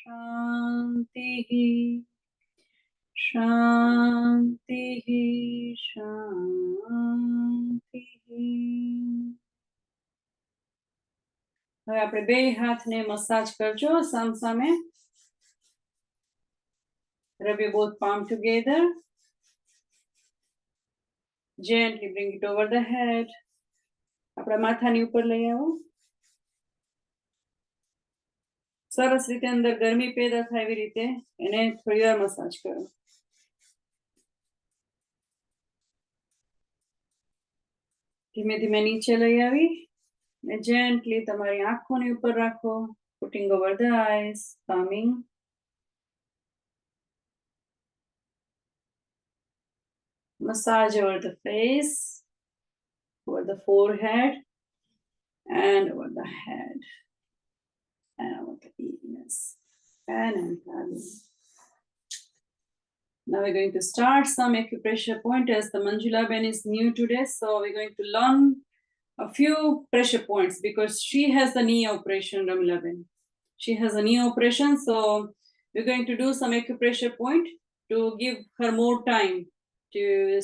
Shanti. Shanti. Shanti. હવે આપણે બે હાથને મસાજ કરજો સામસામે. Rub your both palm together. Gently bring it over the head. આપણા માથાની ઉપર લઈ આવો. સરસ રીતે અંદર ગરમી પેદા થાય એવી રીતે એને થોડી વાર મસાજ કરો. ધીમે ધીમે નીચે લઈ આવી ને gently તમારી આંખોની ઉપર રાખો. Putting over the eyes, calming. Massage over the face, over the forehead, and over the head, and over the ears, and belly. Now we're going to start some acupressure pointers. The Manjula Ben is new today, so we're going to learn a few pressure points because she has the knee operation, Ramila Ben. She has a knee operation, so we're going to do some acupressure point to give her more time to,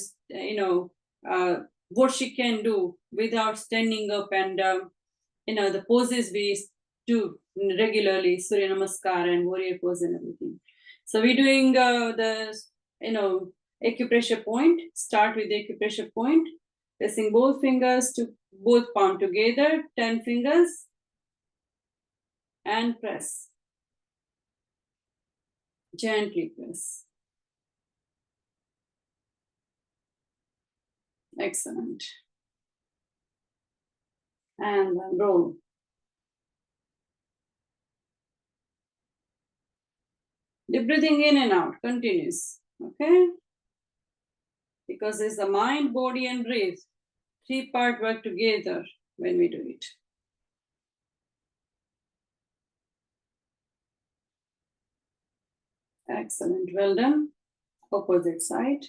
what she can do without standing up and, the poses we do regularly, Surya Namaskar and warrior pose and everything. So we're doing the, acupressure point. Start with the acupressure point. Pressing both fingers to both palm together, 10 fingers, and press. Gently press. Excellent. And then roll. The breathing in and out, continuous. Okay? Because it's the mind, body, and breathe. 3-part work together when we do it. Excellent. Well done. Opposite side.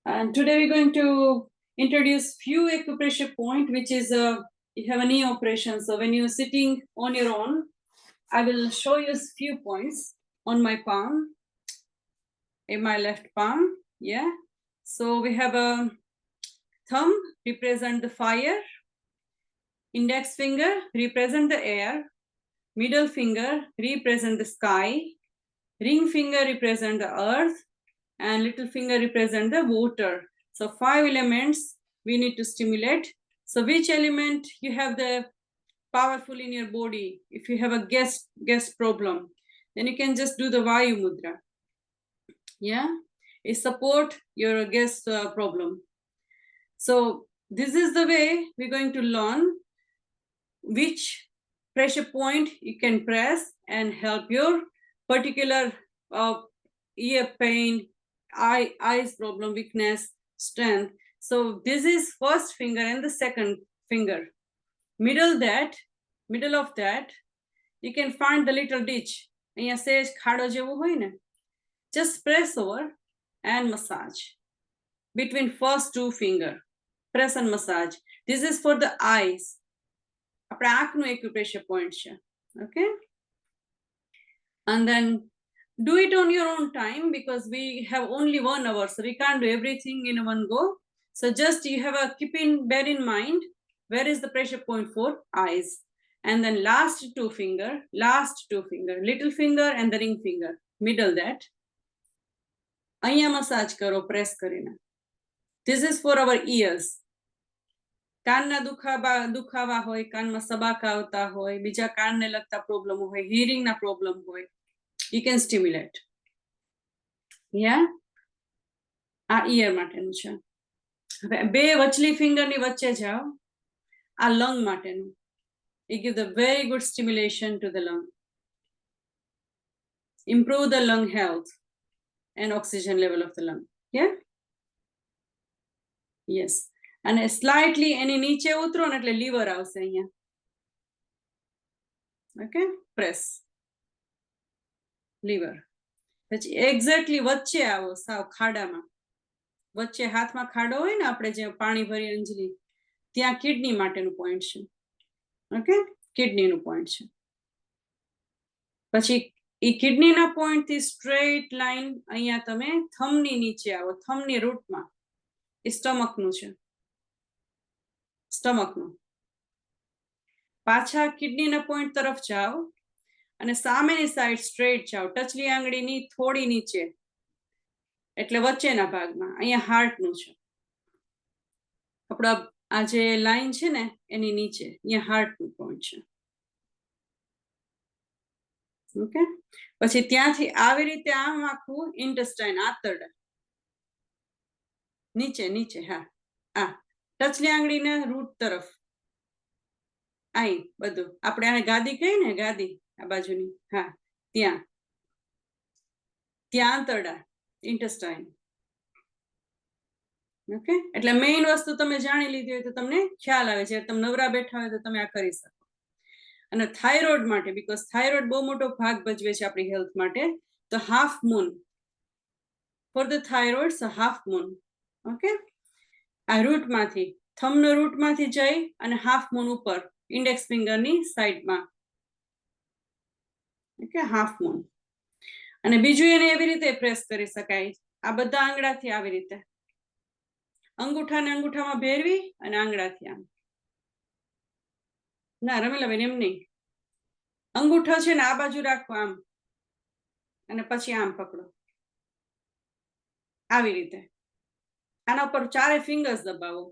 And today we're going to introduce few acupressure point, which is you have a knee operation. So when you're sitting on your own, I will show you a few points on my palm, in my left palm. Yeah. So we have a thumb represent the fire, index finger represent the air, middle finger represent the sky, ring finger represent the earth, and little finger represent the water. So 5 elements we need to stimulate. So which element you have the powerful in your body? If you have a gas problem, then you can just do the Vayu Mudra. Yeah, it support your gas problem. So this is the way we're going to learn which pressure point you can press and help your particular ear pain, eyes problem, weakness, strength. So this is first finger and the second finger. Middle of that, you can find the little ditch. અહીંયા સેજ ખાડો જેવો હોય ને, just press over and massage between first 2 finger. Press and massage. This is for the eyes. આપણા આંખનું acupressure point છે. Okay? And then do it on your own time because we have only 1 hour, so we can't do everything in one go. So just you have a bear in mind where is the pressure point for eyes. And then last two finger, little finger and the ring finger, middle that. અહીંયા massage કરો press કરીને. This is for our ears. કાનના દુખાવા હોય, કાનમાં સબાકા આવતા હોય, બીજા કાનને લગતા પ્રોબ્લેમ હોય, હિયરિંગના પ્રોબ્લેમ હોય, you can stimulate. Yeah? આ ear માટેનું છે. હવે બે વચલી ફિંગરની વચ્ચે જાઓ. આ lung માટેનું. It gives a very good stimulation to the lung. Improve the lung health and oxygen level of the lung. Yeah? Yes. And slightly any નીચે ઉતરો ને એટલે liver આવશે અહીંયા. Okay? Press. Liver. પછી exactly વચ્ચે આવો સાવ ખાડામાં. વચ્ચે હાથમાં ખાડો હોય ને આપણે જે પાણી ભરી અંજલી ત્યાં કિડની માટેનું પોઈન્ટ છે. Okay? કિડનીનું પોઈન્ટ છે. પછી એ કિડનીના પોઈન્ટ થી સ્ટ્રેટ લાઈન અહીંયા તમે થંબની નીચે આવો, થંબની રૂટમાં. એ સ્ટમકનું છે, સ્ટમકનું. પાછા કિડનીના પોઈન્ટ તરફ જાઓ અને સામેની સાઈડ સ્ટ્રેટ જાઓ, ટચલી આંગળીની થોડી નીચે, એટલે વચ્ચેના ભાગમાં. અહીંયા હાર્ટનું છે આપણા, આ જે લાઈન છે ને એની નીચે અહીંયા હાર્ટનું પોઈન્ટ છે. ઓકે, પછી ત્યાંથી આવી રીતે આમ આખું ઇન્ટેસ્ટાઇન, આંતરડા નીચે નીચે. હા, આ ટચલી આંગળીને રૂટ તરફ આઈ બધું. આપણે આને ગાદી કહીએ ને, ગાદી આ બાજુની. હા, ત્યાં ત્યાં આંતરડા, ઇન્ટેસ્ટાઇન. ઓકે, એટલે મેઇન વસ્તુ તમે જાણી લીધી હોય તો તમને ખ્યાલ આવે છે. તમે નવરા બેઠા હોય તો તમે આ કરી શકો. અને થાઇરોઇડ માટે, બીકોઝ થાઇરોઇડ બહુ મોટો ભાગ ભજવે છે આપણી હેલ્થ માટે, તો half moon for the thyroid, half moon. Okay, આ રૂટમાંથી, થંબનો રૂટમાંથી જઈ અને હાફ મૂન ઉપર ઇન્ડેક્સ ફિંગરની સાઈડમાં. Okay, half moon. અને બીજું એને એવી રીતે પ્રેસ કરી શકાય, આ બધા આંગળાથી આવી રીતે, અંગૂઠાને અંગૂઠામાં ભેરવી અને આંગળાથી આમ. ના રમીલાબેન, એમ નહીં. અંગૂઠો છે ને આ બાજુ રાખો આમ, અને પછી આમ પકડો, આવી રીતે. આના ઉપર ચારે ફિંગર્સ દબાવો,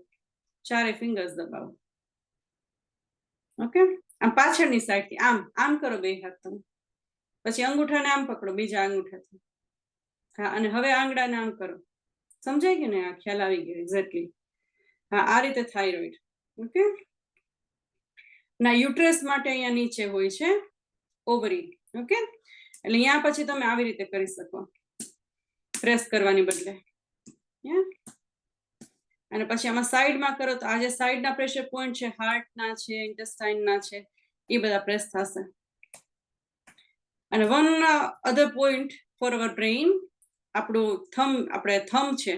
ચારે ફિંગર્સ દબાવો. ઓકે, આમ પાછળની સાઈડથી આમ આમ કરો બે હાથ તમે. પછી અંગૂઠાને આમ પકડો બીજા અંગૂઠાથી. હા, અને હવે આંગળાને આમ કરો. સમજાય કે ને? આ ખ્યાલ આવી ગયો એક્ઝેક્ટલી. હા, આ રીતે થાઇરોઇડ. ઓકે, ના યુટ્રસ માટે અહીંયા નીચે હોય છે ઓવરી. ઓકે, એટલે અહીંયા પછી તમે આવી રીતે કરી શકો, પ્રેસ કરવાની બદલે. અને પછી આમાં સાઈડમાં કરો તો આ જે સાઈડના પ્રેશર પોઈન્ટ છે, હાર્ટના છે, ઇન્ટેસ્ટાઇનના છે, એ બધા પ્રેસ થશે. અને વન અધર પોઈન્ટ ફોર અવર બ્રેઇન, આપણું આપણે થંબ છે,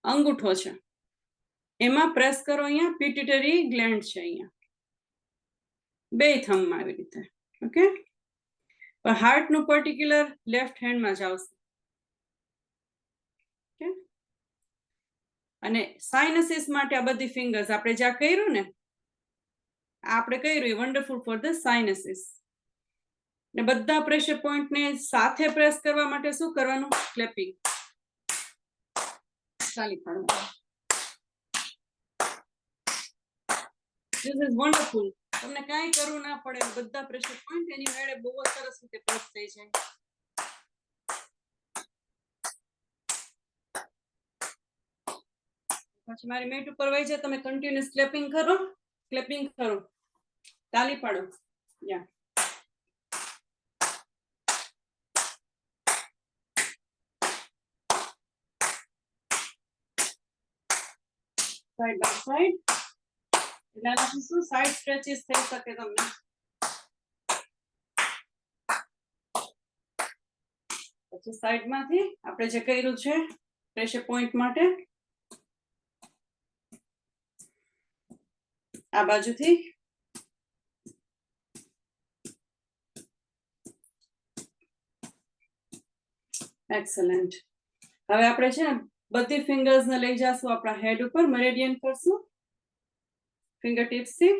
અંગૂઠો છે, એમાં પ્રેસ કરો. અહીંયા પિટ્યુટરી ગ્લેન્ડ છે, અહીંયા બે થંબમાં આવી રીતે. ઓકે, પણ હાર્ટનું પર્ટિક્યુલર લેફ્ટ હેન્ડમાં જ આવશે. ઓકે, અને સાઇનસિસ માટે આ બધી ફિંગર્સ આપણે જ્યાં કર્યું ને, આપણે કર્યું એ વન્ડરફુલ ફોર ધ સાઇનસિસ. ને બધા પ્રેશર પોઈન્ટને સાથે પ્રેસ કરવા માટે શું કરવાનું? ક્લેપિંગ, તાલી પાડવાનું. This is wonderful. તમને કાંઈ કરવું ના પડે, બધા પ્રેશર પોઈન્ટ એની વેળે બહુ સરસ રીતે પ્રેસ થઈ જાય. પછી મારી મેટ ઉપર વહી જાય, તમે કન્ટિન્યુઅસ ક્લેપિંગ કરો, ક્લેપિંગ કરો, તાલી પાડો. યા સાઈડ બાય સાઈડ, એટલે આનાથી શું સાઈડ સ્ટ્રેચીસ થઈ શકે તમને. પછી સાઈડમાંથી આપણે જે કર્યું છે પ્રેશર પોઈન્ટ માટે, આ બાજુથી એક્સલન્ટ. હવે આપણે છે ને બધી ફિંગર્સ ને લઈ જશું આપણા હેડ ઉપર, મેરેડિયન કરશું ફિંગર ટિપ્સથી.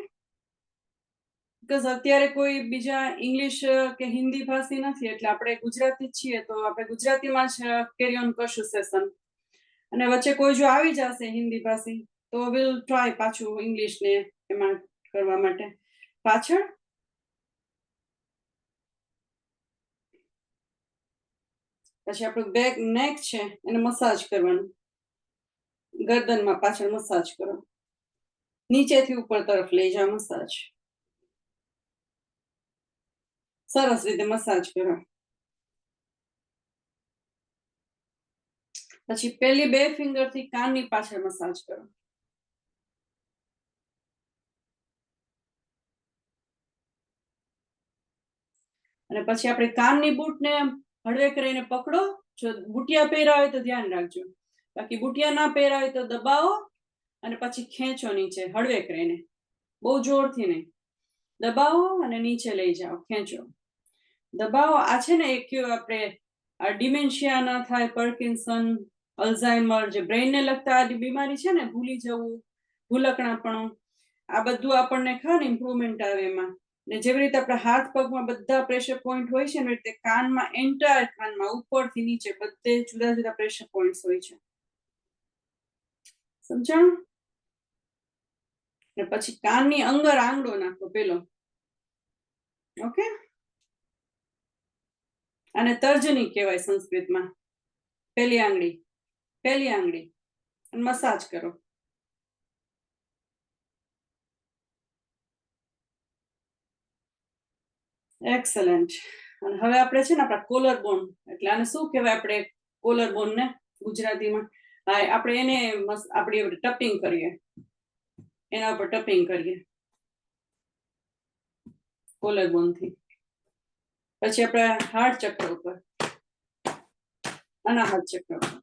બીકોઝ અત્યારે કોઈ બીજા ઇંગ્લિશ કે હિન્દી ભાષી નથી, એટલે આપણે ગુજરાતી છીએ તો આપણે ગુજરાતીમાં જ કેરી ઓન કરશું સેશન. અને વચ્ચે કોઈ જો આવી જશે હિન્દી ભાષી તો વિલ ટ્રાય પાછું ઇંગ્લિશ ને એમાં કરવા માટે. પાછળ પછી આપણું બેક નેક છે એને મસાજ કરવાનું, ગરદનમાં પાછળ મસાજ કરો, નીચેથી ઉપર તરફ લઈ જાઓ, મસાજ સરસ રીતે મસાજ કરો. પછી પેલી બે ફિંગર થી કાનની પાછળ મસાજ કરો. અને પછી આપણે કાનની બૂટને હળવે કરીને પકડો. જો બુટિયા પહેર્યા હોય તો ધ્યાન રાખજો, બાકી બુટિયા ના પહેર્યા હોય તો દબાવો અને પછી ખેંચો નીચે હળવે કરીને, બહુ જોરથી નહીં, દબાવો અને નીચે લઈ જાઓ, ખેંચો. દબાવો. આ છે ને એક આપણે ડિમેન્શિયા ના થાય, પાર્કિન્સન, અલ્ઝાઇમર, જે બ્રેઇન ને લગતા બીમારી છે ને, ભૂલી જવું, ભૂલકણાપણું, આ બધું આપણને ખાને ઇમ્પ્રુવમેન્ટ આવે એમાં. ને જેવી રીતે આપણે હાથ પગમાં બધા પ્રેશર પોઈન્ટ હોય છે ને, રીતે કાનમાં એન્ટાયર કાનમાં ઉપરથી નીચે બધે જુદા જુદા પ્રેશર પોઈન્ટ્સ હોય છે. સમજાણું? ને પછી કાનની અંદર આંગળો નાખો પેલો. ઓકે, અને તર્જની કહેવાય સંસ્કૃતમાં. પેલી આંગળી અને મસાજ કરો. એક્સલન્ટ. અને હવે આપણે છે ને આપણા કોલર બોન, એટલે આને શું કહેવાય આપણે કોલર બોન ને ગુજરાતીમાં? હા, આપણે એને આપણી ટપિંગ કરીએ, એના ઉપર ટપિંગ કરીએ કોલર બોન થી. પછી આપણે હાર્ટ ચક્ર ઉપર, અનાહત ચક્ર ઉપર.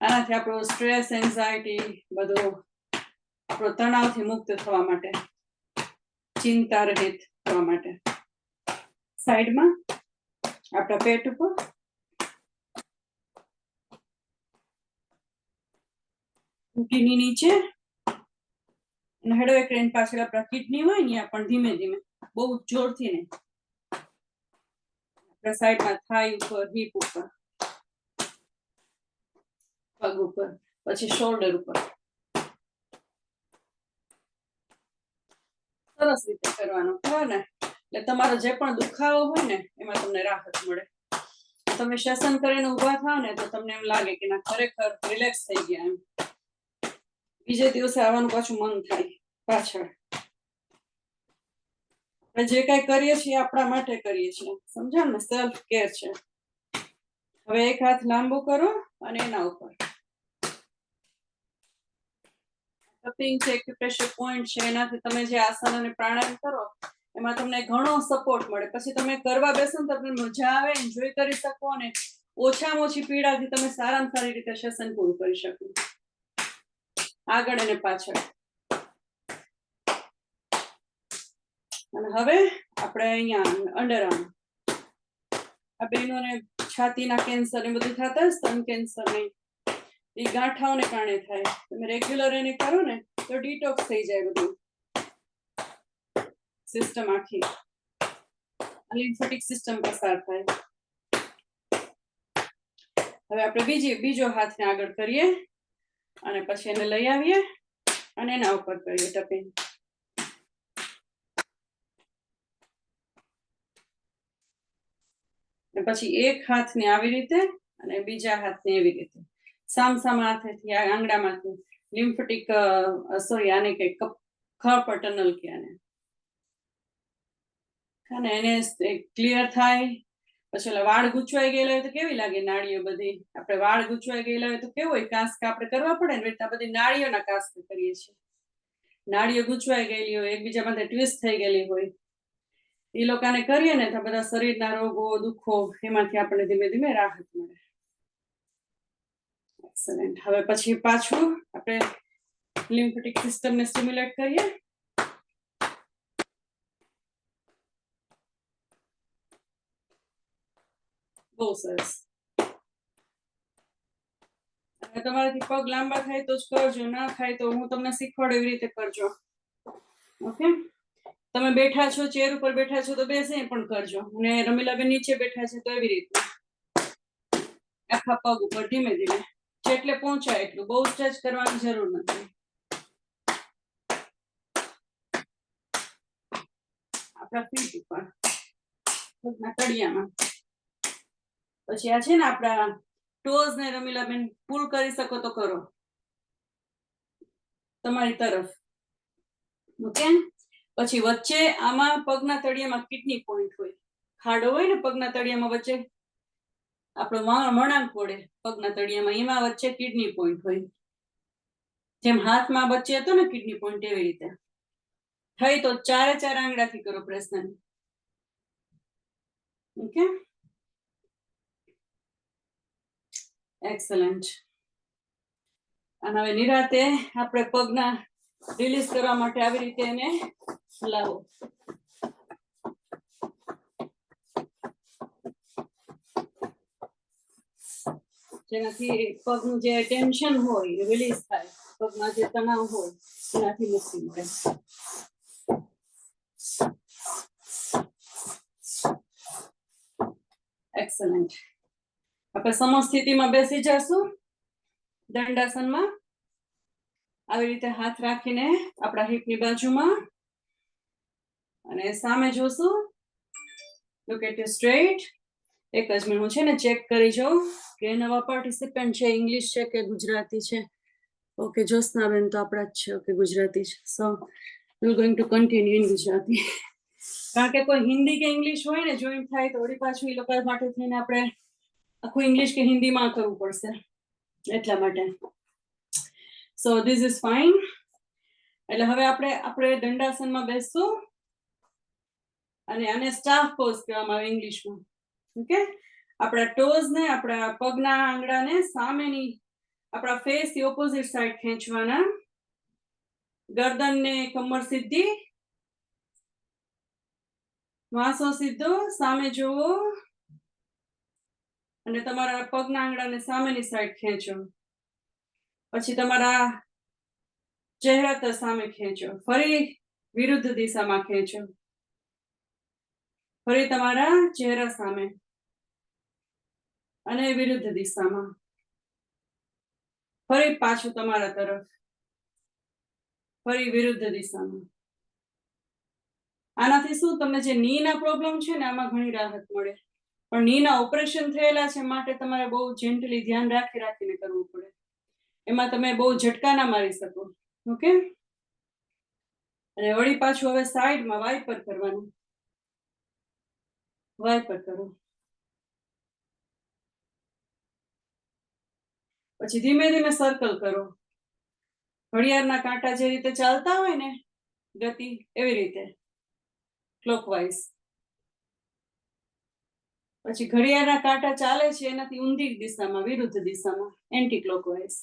આનાથી આપણો સ્ટ્રેસ, એન્ઝાયટી બધો આપણો તણાવથી મુક્ત થવા માટે, ચિંતા રહિત થવા માટે. સાઈડમાં આપણા પેટ ઉપર, ઘૂંટીની નીચે, અને હેડો એક ટ્રેન પાછળ આપણા કિડની હોય ને, પણ ધીમે ધીમે, બહુ જોરથી નહીં. આપણા સાઈડમાં થાઈ ઉપર, હિપ ઉપર, પગ ઉપર, પછી શોલ્ડર ઉપર. સરસ રીતે કરવાનું હોય ને, એટલે તમારો જે પણ દુખાવો હોય ને એમાં તમને રાહત મળે. તમે શ્વસન કરીને ઊભા થાવ ને તો તમને એમ લાગે કે ના, ખરેખર રિલેક્સ થઈ ગયા એમ. બીજે દિવસે આવવાનું પાછું મન થાય પાછળ. જે કઈ કરીએ છીએ આપણા માટે કરીએ છીએ, સમજાણ ને? સેલ્ફ કેર છે. હવે એક હાથ લાંબો કરો અને એના ઉપર ટપિંગ છે, એક્યુપ્રેશર પોઈન્ટ છે. એનાથી તમે જે આસન અને પ્રાણાયામ કરો એમાં તમને ઘણો સપોર્ટ મળે. પછી તમે કરવા બેસો ને તમને મજા આવે, એન્જોય કરી શકો, અને ઓછામાં ઓછી પીડાથી તમે સારામાં સારી રીતે શ્વસન પૂરું કરી શકો, આગળ અને પાછળ. અને હવે આપણે અહીંયા અંડરઆર્મ, આ બહેનોને છાતીના કેન્સર ને બધું થતા, સ્તન કેન્સર ને એ ગાંઠાઓને કારણે થાય. તમે રેગ્યુલર એને કરો ને તો ડિટોક્સ થઈ જાય બધું સિસ્ટમ આખી, લિમ્ફેટિક સિસ્ટમ પસાર થાય. હવે આપણે બીજો હાથને આગળ કરીએ અને પછી એને લઈ આવીએ અને એના ઉપર કરીએ ટપિંગ. પછી એક હાથને આવી રીતે અને બીજા હાથને એવી રીતે સામસામા હાથેથી આ આંગળામાંથી લિમ્ફેટિક આને કે ખળપળ ટનલ કે આને, અને એને ક્લિયર થાય. પછી ઓલા વાળ ગૂંચવાઈ ગયેલા હોય તો કેવી લાગે નાળીઓ બધી? આપણે વાળ ગૂંચવાઈ ગયેલા હોય તો કેવું હોય, કાંસકા આપણે કરવા પડે ને, આ બધી નાળીઓના કાંસકા કરીએ છીએ. નાળીઓ ગૂંચવાઈ ગયેલી હોય, એકબીજા માટે ટ્વિસ્ટ થઈ ગયેલી હોય, એ લોકોને કરીએ ને તો બધા શરીરના રોગો, દુઃખો એમાંથી આપણને ધીમે ધીમે રાહત મળે. એક્સલન્ટ. હવે પછી પાછું આપણે લિમ્ફેટિક સિસ્ટમને સ્ટિમ્યુલેટ કરીએ. બહુ સરસ. તમારાથી પગ લાંબા થાય તો જ કરજો, ના થાય તો હું તમને શીખવાડું એવી રીતે કરજો. ઓકે, તમે બેઠા છો, ચેર ઉપર બેઠા છો તો બેસી પણ કરજો, અને રમીલાબેન નીચે બેઠા છે તો એવી રીતે આખા પગ ઉપર ધીમે ધીમે, જેટલે પહોંચાય એટલું, બહુ સ્ટ્રેચ કરવાની જરૂર નથી. આપણા ફીટ ઉપર, પગના તળિયામાં. પછી આ છે ને આપણા ટોઝ ને રમીલાબેન પુલ કરી શકો તો કરો તમારી તરફ. ઓકે, પછી વચ્ચે આમાં પગના તળિયામાં કિડની પોઈન્ટ હોય, ખાડો હોય ને પગના તળિયામાં વચ્ચે, આપણો વળાંક પડે પગના તળિયામાં, એમાં વચ્ચે કિડની પોઈન્ટ હોય. જેમ હાથમાં વચ્ચે હતો ને કિડની પોઈન્ટ, એવી રીતે થઈ તો 4 આંગળાથી કરો પ્રશ્ન. Okay, excellent. અને હવે નિરાતે આપણે પગના રિલીઝ કરવા માટે આવી રીતે એને હલાવો. જેનાથી પગનું જે ટેન્શન હોય એ રિલીઝ થાય, પગમાં જે તણાવ હોય એનાથી મુક્તિ મળે. એક્સલન્ટ. આપણે સમસ્થિતિમાં બેસી જશું દંડાસનમાં. આવી રીતે હાથ રાખીને આપણા હિપની બાજુમાં અને સામે જોશું. Look at you straight. એક જ મિનિટ હું છે ને ચેક કરી જાઉં કે નવા પાર્ટિસિપન્ટ છે ઇંગ્લિશ છે કે ગુજરાતી છે. ઓકે, જ્યોત્સનાબેન તો આપણા જ છે. ઓકે, ગુજરાતી છે. So we are going to continue in Gujarati. કારણ કે કોઈ હિન્દી કે ઇંગ્લિશ હોય ને જોઈન્ટ થાય તો વળી પાછું એ લોકો માટે થઈને આપણે આખું ઇંગ્લિશ કે હિન્દીમાં કરવું પડશે, એટલા માટે. સો ધીસ ઇઝ ફાઇન. એટલે હવે આપણે દંડાસનમાં બેસશું અને આને સ્ટાફ પોઝ કહેવામાં આવે ઇંગ્લિશમાં. ઓકે, આપણા ટોઝ ને આપણા પગના આંગળાને સામેની આપણા ફેસ ની ઓપોઝિટ સાઈડ ખેંચવાના. ગરદનને કમર સીધી, વાંસો સીધો, સામે જોવો અને તમારા પગના આંગળાને સામેની સાઈડ ખેંચો. પછી તમારા ચહેરા તર સામે ખેંચો. ફરી વિરુદ્ધ દિશામાં ખેંચો. ફરી તમારા ચહેરા સામે અને વિરુદ્ધ દિશામાં. ફરી પાછું તમારા તરફ, ફરી વિરુદ્ધ દિશામાં. આનાથી શું તમને જે નીના પ્રોબ્લેમ છે ને આમાં ઘણી રાહત મળે. પણ નીના ઓપરેશન થયેલા છે માટે તમારે બહુ જેન્ટલી ધ્યાન રાખીને કરવું પડે. એમાં તમે બહુ ઝટકા ના મારી શકો. ઓકે, અને વળી પાછું હવે સાઈડમાં વાઇપર કરવાનું. વાઇપર કરો. પછી ધીમે ધીમે સર્કલ કરો. ઘડિયાળના કાંટા જે રીતે ચાલતા હોય ને ગતિ, એવી રીતે ક્લોકવાઇઝ. પછી ઘડિયાળના કાંટા ચાલે છે એનાથી ઊંધી દિશામાં, વિરુદ્ધ દિશામાં, એન્ટી ક્લોકવાઇઝ.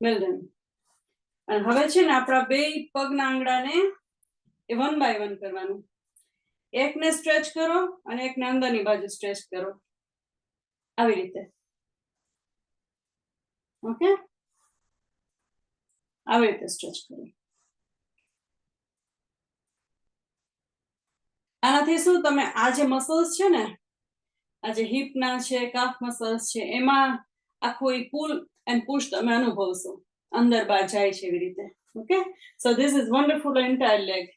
Well done. અને હવે છે ને આપણા બે પગના આંગળાને એ 1 બાય 1 કરવાનું. એકને સ્ટ્રેચ કરો અને એકને અંદરની બાજુ સ્ટ્રેચ કરો, આવી રીતે. ઓકે, આવી રીતે સ્ટ્રેચ કરો. આનાથી શું તમે આ જે મસલ્સ છે ને, આ જે હિપના છે, કાફ મસલ્સ છે, એમાં આખું એ પુલ એન્ડ પુશ તમે અનુભવશો. અંદર બહાર જાય છે એવી રીતે. Okay, so this is wonderful entire leg.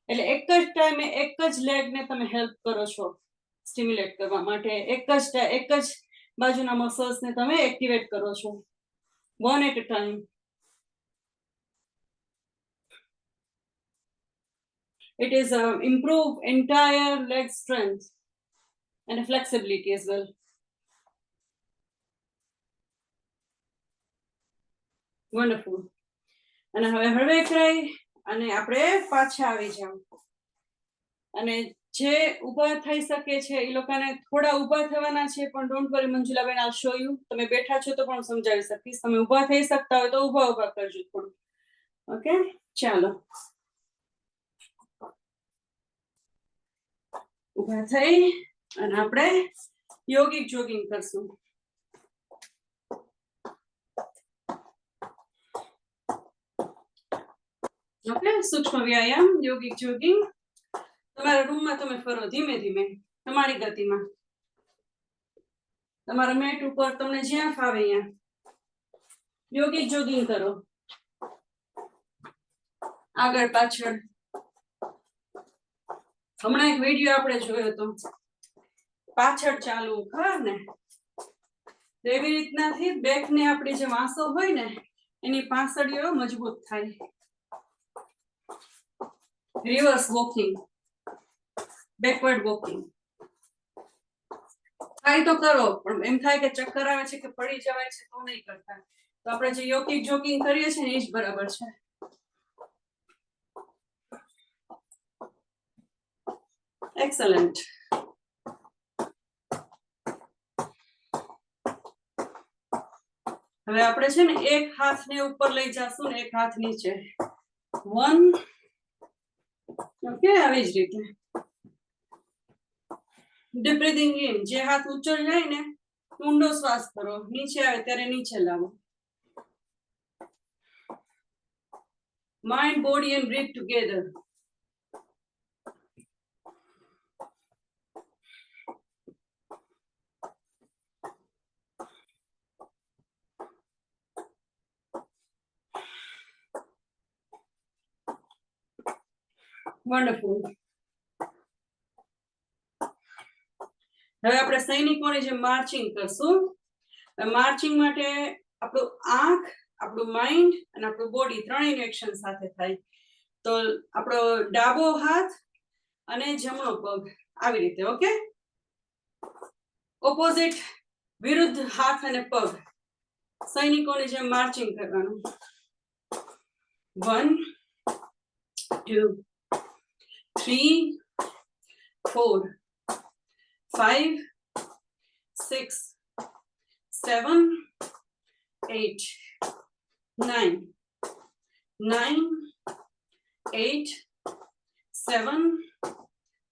એટલે એક જ ટાઈમે એક જ લેગને તમે હેલ્પ કરો છો સ્ટિમ્યુલેટ કરવા માટે. એક જ બાજુના મસલ્સને તમે એક્ટિવેટ કરો છો, one at a time. It is improve entire leg strength and flexibility as well. Wonderful. અને હવે હળવે કરાઈ અને આપણે પાછા આવી જાવ. અને જે ઊભા થઈ શકે છે એ લોકોને થોડા ઊભા થવાના છે, પણ don't worry Manjulaben, I'll show you. તમે બેઠા છો તો પણ સમજાવી શકીશ. તમે ઊભા થઈ શકતા હોય તો ઊભા કરજો થોડું. ઓકે, ચાલો ઊભા થઈ અને આપણે યોગિક જોગિંગ કરશું. ઓકે, સૂક્ષ્મ વ્યાયામ, યોગિક જોગિંગ. તમારા રૂમમાં તમે ફરો ધીમે ધીમે તમારી ગતિમાં. તમારા મેટ ઉપર તમને જ્યાં ફાવે ત્યાં યોગિક જોગિંગ કરો. આગળ પાછળ. હમણાં એક વિડીયો આપણે જોયો હતો, પાછળ ચાલવું, ખબર ને? એવી રીતનાથી બેકને આપણી જે વાંસો હોય ને એની પાંસળીઓ મજબૂત થાય. Reverse walking, backward walking. Try તો કરો, પણ એમ થાય કે ચક્કર આવે છે કે પડી જવાય છે તો નહીં કરતા. તો આપણે જે યોગિક જોગિંગ કરીએ છીએ ને એ જ બરાબર છે. એક્સલન્ટ. હવે આપણે છે ને એક હાથને ઉપર લઈ જશું ને એક હાથ નીચે. 1 ઓકે, આવી જ રીતે ડીપ બ્રીથિંગ ઇન, જે હાથ ઊંચો જાય ને ઊંડો શ્વાસ કરો, નીચે આવે ત્યારે નીચે લાવો. Mind, body and breath together. Wonderful. હવે આપણે સૈનિકોની જેમ માર્ચિંગ કરશું. માર્ચિંગ માટે આપણું આંખ, આપણું માઇન્ડ અને આપણું બોડી ત્રણેયનું એક્શન સાથે થાય. તો આપણો ડાબો હાથ અને જમણો પગ આવી રીતે. ઓકે, ઓપોઝિટ વિરુદ્ધ હાથ અને પગ સૈનિકોની જેમ માર્ચિંગ કરવાનું. 1 2 3 4 5 6 7 8 9 9 8 7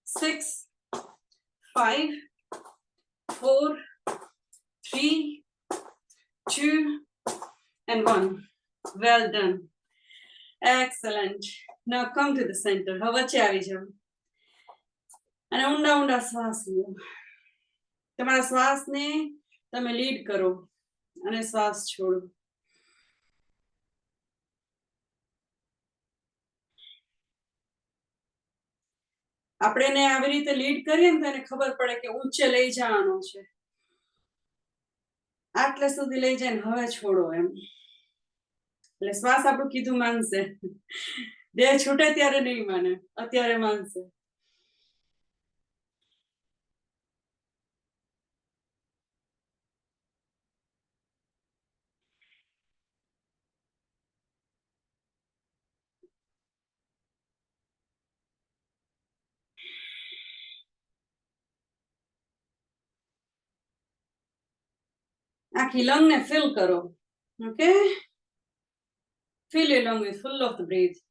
6 5 4 3 2 and 1. Well done. Excellent. Now come to the center. હવે વચ્ચે આવી જાઓ અને ઊંડા ઊંડા શ્વાસ લો. તમારા શ્વાસને તમે લીડ કરો અને શ્વાસ છોડો. આપણે એને આવી રીતે લીડ કરીએ ને તો એને ખબર પડે કે ઊંચે લઈ જવાનો છે. આટલે સુધી લઈ જાય ને હવે છોડો એમ. એટલે શ્વાસ આપણું કીધું માનશે. દેહ છૂટે ત્યારે નહીં માને, અત્યારે માનશે. આખી લંગ ને ફિલ કરો. Okay, fill your lung with full of the breath.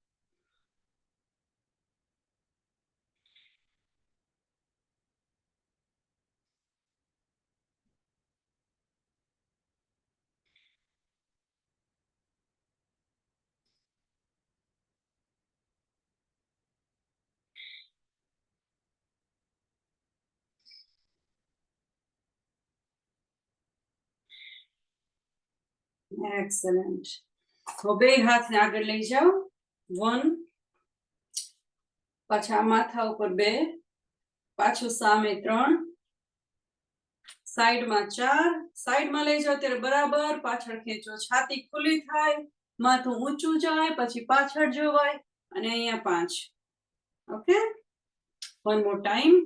Excellent. તો બે હાથને આગળ લઈ જાઓ. 1, પાછા માથા ઉપર 2, પાછું સામે 3, સાઈડમાં 4. સાઈડમાં લઈ જાઓ ત્યારે બરાબર પાછળ ખેંચો, છાતી ખુલ્લી થાય, માથું ઊંચું જાય, પછી પાછળ જોવાય અને અહીંયા 5. Okay, 1 more time.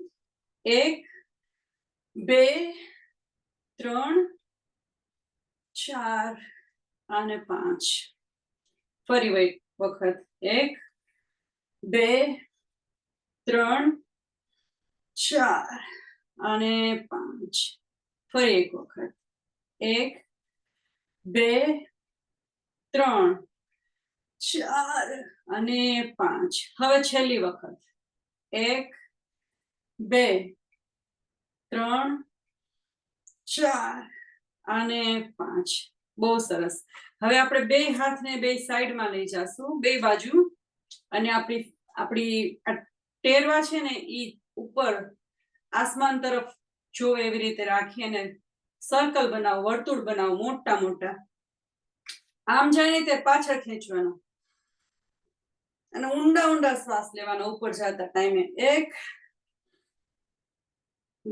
1 2 3 4 અને 5. ફરી વખત 1 2 3 4 અને 5. ફરી એક વખત 1 2 3 4 અને 5. હવે છેલ્લી વખત 1 2 3 4 અને 5. બહુ સરસ. હવે આપણે બે હાથને બે સાઈડમાં લઈ જાશું, બે બાજુ, અને આપણી ટેરવા છે ને ઈ ઉપર આસમાન તરફ જો એવી રીતે રાખી અને સર્કલ બનાવો, વર્તુળ બનાવો મોટા મોટા. આમ જાય ને તે પાછળ ખેંચવાનો અને ઊંડા ઊંડા શ્વાસ લેવાનો ઉપર જતા ટાઈમે. 1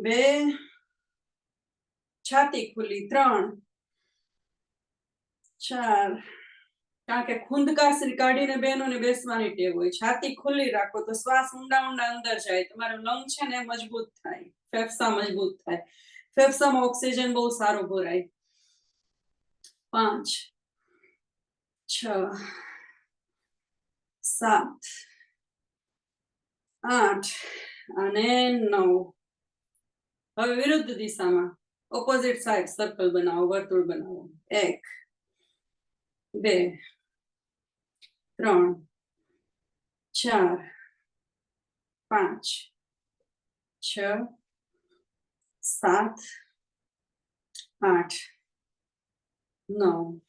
2, છાતી ખુલ્લી 3 4. કારણ કે ખૂંદકાસરી કાઢીને બહેનોને બેસવાની ટેવ હોય. છાતી ખુલ્લી રાખો તો શ્વાસ ઊંડા ઊંડા અંદર જાય, તમારું લંગ છે ને મજબૂત થાય, ફેફસા મજબૂત થાય, ફેફસામાં ઓક્સિજન બહુ સારો ભરાય. 5 6 7 8 અને 9. હવે વિરુદ્ધ દિશામાં ઓપોઝિટ સાઈડ સર્કલ બનાવો, વર્તુળ બનાવો. 1 2 3 4 5 6 7 8 9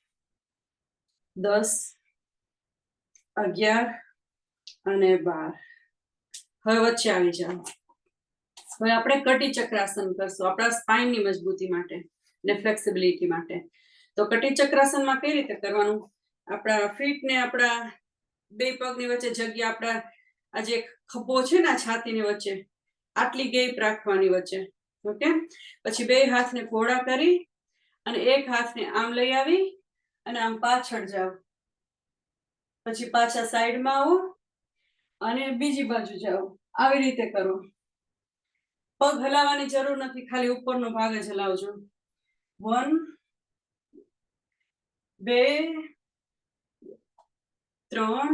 10 11 અને 12. હવે વચ્ચે આવી જાઓ. હવે આપણે કટી ચક્રાસન કરશું આપણા સ્પાઇનની મજબૂતી માટે ને ફ્લેક્સિબિલિટી માટે. તો કટી ચક્રાસનમાં કઈ રીતે કરવાનું? આપણા ફીટ ને આપણા બે પગની વચ્ચે જગ્યા, આપણા આ જે ખભો છે ને છાતીની વચ્ચે આટલી ગેપ રાખવાની વચ્ચે. ઓકે, પછી બે હાથને પહોળા કરી અને એક હાથને આમ લઈ આવી અને આમ પાછળ જાઓ. પછી પાછા સાઈડમાં આવો અને બીજી બાજુ જાઓ. આવી રીતે કરો. પગ હલાવવાની જરૂર નથી, ખાલી ઉપરનો ભાગ જ હલાવજો. 1 2 3.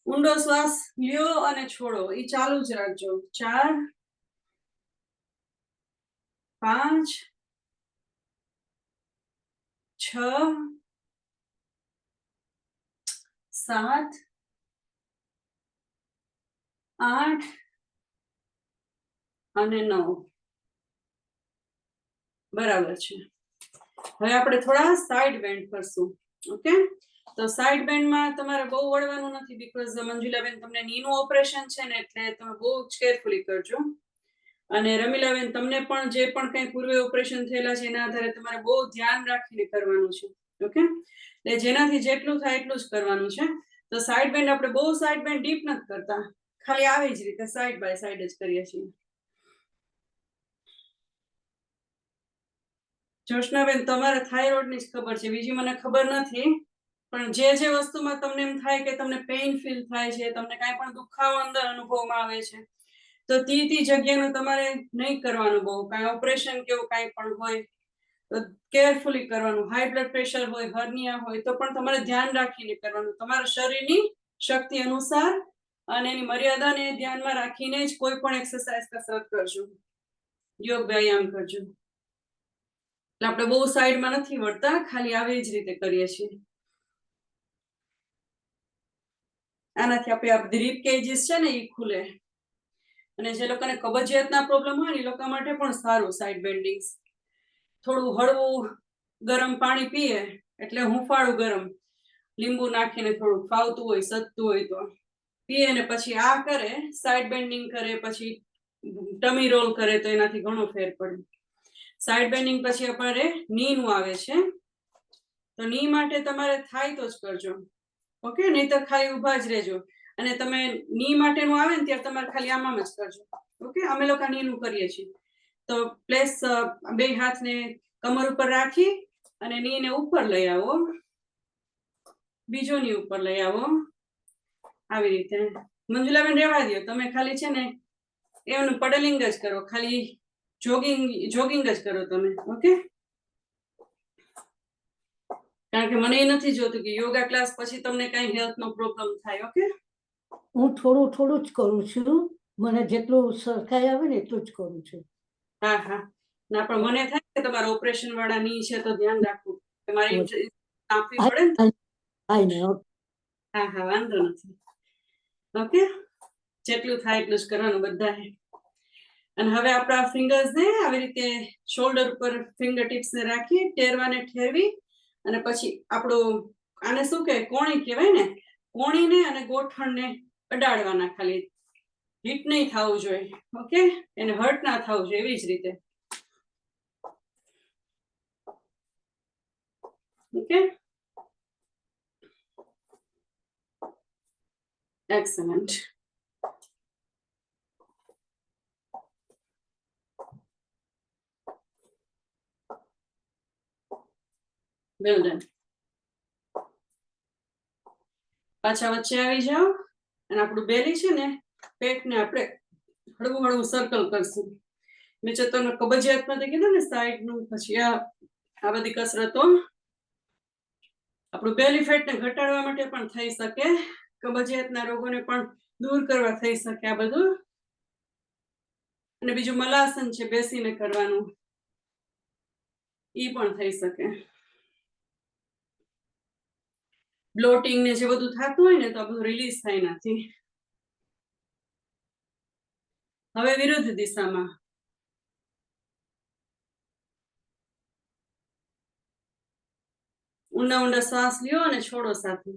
ઊંડો શ્વાસ લ્યો અને છોડો, એ ચાલુ જ રાખજો. 4 5 6 7 8 અને 9. બરાબર છે. હવે આપણે થોડા સાઈડ બેન્ડ કરશું. ઓકે, તો સાઈડ બેન્ડમાં તમારે બહુ વળવાનું નથી, બીકોઝ મંજુલાબેન તમને નીનું ઓપરેશન છે ને, એટલે તમે બહુ કેરફુલી કરજો. અને રમીલાબેન તમને પણ જે પણ કંઈ પૂર્વે ઓપરેશન થયેલા છે એના આધારે તમારે બહુ ધ્યાન રાખીને કરવાનું છે. ઓકે, એટલે જેનાથી જેટલું થાય એટલું જ કરવાનું છે. તો સાઈડ બેન્ડ આપણે બહુ સાઈડ બેન્ડ ડીપ નથી કરતા, ખાલી આવી જ રીતે સાઈડ બાય સાઈડ જ કરીએ છીએ. જોશનાબેન તમારે થાઇરોઇડની જ ખબર છે, બીજી મને ખબર નથી. પણ જે વસ્તુમાં તમને એમ થાય કે તમને પેઇન ફીલ થાય છે, તમને કાંઈ પણ દુખાવો અંદર અનુભવમાં આવે છે, તો તે જગ્યાનું તમારે નહીં કરવાનું. બહુ કાંઈ ઓપરેશન કેવું કાંઈ પણ હોય તો કેરફુલી કરવાનું. હાઈ બ્લડ પ્રેશર હોય, હર્નિયા હોય તો પણ તમારે ધ્યાન રાખીને કરવાનું. તમારા શરીરની શક્તિ અનુસાર અને એની મર્યાદાને ધ્યાનમાં રાખીને જ કોઈ પણ એક્સરસાઇઝ કસરત કરજો, યોગ વ્યાયામ કરજો. એટલે આપણે બહુ સાઈડમાં નથી વળતા, ખાલી આવી જ રીતે કરીએ છીએ. આનાથી આપણે આ રીબ કેજીસ છે ને એ ખુલે. અને જે લોકોને કબજિયાતના પ્રોબ્લેમ હોય ને એ લોકો માટે પણ સારું સાઈડ બેન્ડિંગ. થોડું હળવું ગરમ પાણી પીએ, એટલે હુંફાળું ગરમ લીંબુ નાખીને થોડું ફાવતું હોય, સજતું હોય તો પીએ ને પછી આ કરે, સાઈડ બેન્ડિંગ કરે, પછી ટમી રોલ કરે તો એનાથી ઘણો ફેર પડે. સાઈડ બેન્ડિંગ પછી આપણે નીનું આવે છે, તો ની માટે તમારે થાય તો જ કરજો. ઓકે, નહીં તો ખાલી ઊભા જ રહેજો. અને તમે ની માટેનું આવે ને ત્યારે તમારે ખાલી આમ જ કરજો. ઓકે, અમે લોકો નીનું કરીએ છીએ. તો પ્લેસ બે હાથને કમર ઉપર રાખી અને નીને ઉપર લઈ આવો, બીજો ની ઉપર લઈ આવો, આવી રીતે. મંજુલાબેન રહેવા દો, તમે ખાલી છે ને એનું પેડલિંગ જ કરો, ખાલી જોગિંગ જ કરો તમે. ઓકે, કારણ કે મને એ નથી જોતું કે યોગા ક્લાસ પછી તમને કઈ હેલ્થનો પ્રોબ્લેમ થાય. ઓકે, હું થોડું જ કરું છું, મને જેટલું સરખાઈ આવે ને એટલું જ કરું છું. હા હા, ના પણ મને થાય કે તમારા ઓપરેશન વાળા ની છે તો ધ્યાન રાખવું, તમારે આપવી પડે ને. હા હા, વાંધો નથી. ઓકે, જેટલું થાય એટલું જ કરવાનું બધાએ. અને હવે આપણા ફિંગર્સને આવી રીતે શોલ્ડર ઉપર ફિંગર ટિપ્સને રાખી, ટેરવાને ઠેરવી અને પછી આપણું આને શું કહેવાય, કોણી કહેવાય ને, કોણીને અને ગોઠણને અડાડવાના. ખાલી હિટ નહીં થવું જોઈએ. ઓકે, એને હર્ટ ના થવું જોઈએ, એવી જ રીતે. Okay, excellent. Well done. પાછા વચ્ચે આવી જાઓ અને આપણું બેલી છે ને પેટને આપણે હળવું હળવું સર્કલ કરશું. મેં જો તમને કબજિયાત માટે કીધું ને સાઈડનું, પછી આ બધી કસરતો આપણું બેલી ફેટને ઘટાડવા માટે પણ થઈ શકે, કબજિયાતના રોગોને પણ દૂર કરવા થઈ શકે આ બધું. અને બીજું મલાસન છે, બેસીને કરવાનું, ઈ પણ થઈ શકે. બ્લોટિંગ ને જે બધું થતું હોય ને તો આ બધું રિલીઝ થાય નથી. હવે વિરુદ્ધ દિશામાં. ઊંડા ઊંડા શ્વાસ લ્યો અને છોડો સાથે.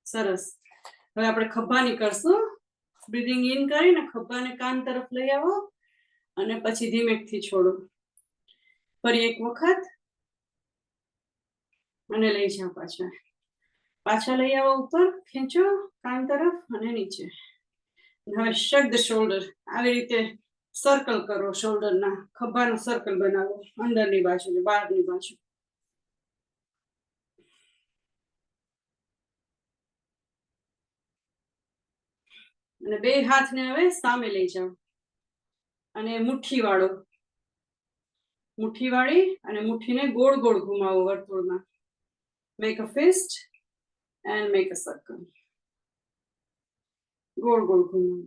સરસ. હવે આપણે ખભાની કરશું. બ્રીધિંગ ઇન કરીને ખભાને કાન તરફ લઈ આવો અને પછી ધીમેથી છોડો. ફરી એક વખત અને લઈ જાઓ પાછા. પાછા લઈ આવો ઉપર, ખેંચો કાન તરફ અને નીચે. હવે શેક ધ શોલ્ડર. આવી રીતે સર્કલ કરો, શોલ્ડરના ખભાનું સર્કલ બનાવો, અંદરની બાજુ ને બહારની બાજુ. અને બે હાથને હવે સામે લઈ જાઓ અને મુઠ્ઠી વાળો. મુઠ્ઠી વાળી અને મુઠ્ઠીને ગોળ ગોળ ઘુમાવો વર્તુળમાં. Make a fist and make a circle. ગોળ ગોળ ઘુમાવો.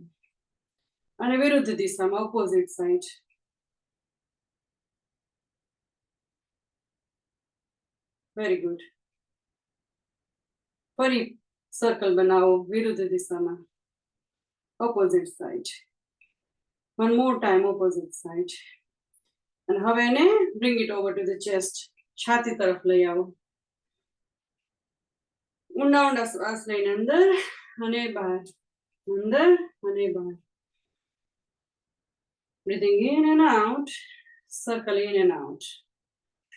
અને વિરુદ્ધ દિશામાં, ઓપોઝિટ સાઈડ. Very good. ફરી સર્કલ બનાવો વિરુદ્ધ દિશામાં, opposite side. One more time, opposite side. અને હવે એને bring it over to the chest. છાતી તરફ લઈ આવો. ઊંડા ઊંડા શ્વાસ લઈને અંદર અને બહાર, અંદર અને બહાર. Breathing in and out, circle in and out.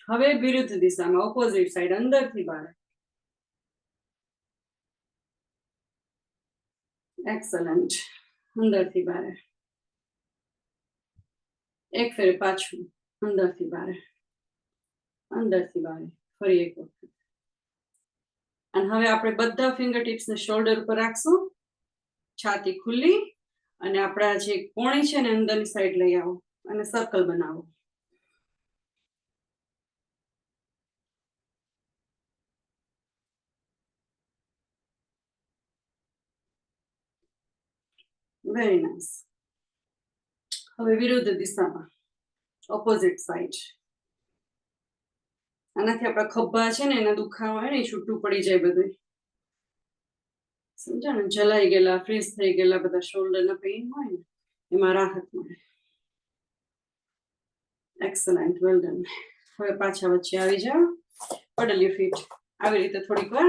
હવે વિરુદ્ધ દિશામાં, ઓપોઝિટ સાઈડ, અંદરથી બહાર. એક્સલન્ટ. અંદરથી બહાર. એક ફેર પાછું, અંદરથી બહાર, અંદરથી બહાર. ફરી એક વખત. અને હવે આપણે બધા ફિંગર ટિપ્સને શોલ્ડર ઉપર રાખશું. છાતી ખુલ્લી અને આપણા જે કોણી છે ને અંદરની સાઈડ લઈ આવો અને સર્કલ બનાવો. Very nice. હવે વિરુદ્ધ દિશામાં, ઓપોઝિટ સાઈડ. આનાથી આપણા ખભા છે ને એના દુખાવા હોય ને એ છૂટું પડી જાય બધું. સમજ્યા ને? જલાઈ ગયેલા, ફ્રીઝ થઈ ગયેલા બધા શોલ્ડરના પેઇન હોય ને એમાં રાહત મળે. Excellent, well done. હવે પાછા વચ્ચે આવી જાઓ. પડેલી ફીટ. આવી રીતે થોડીક વાર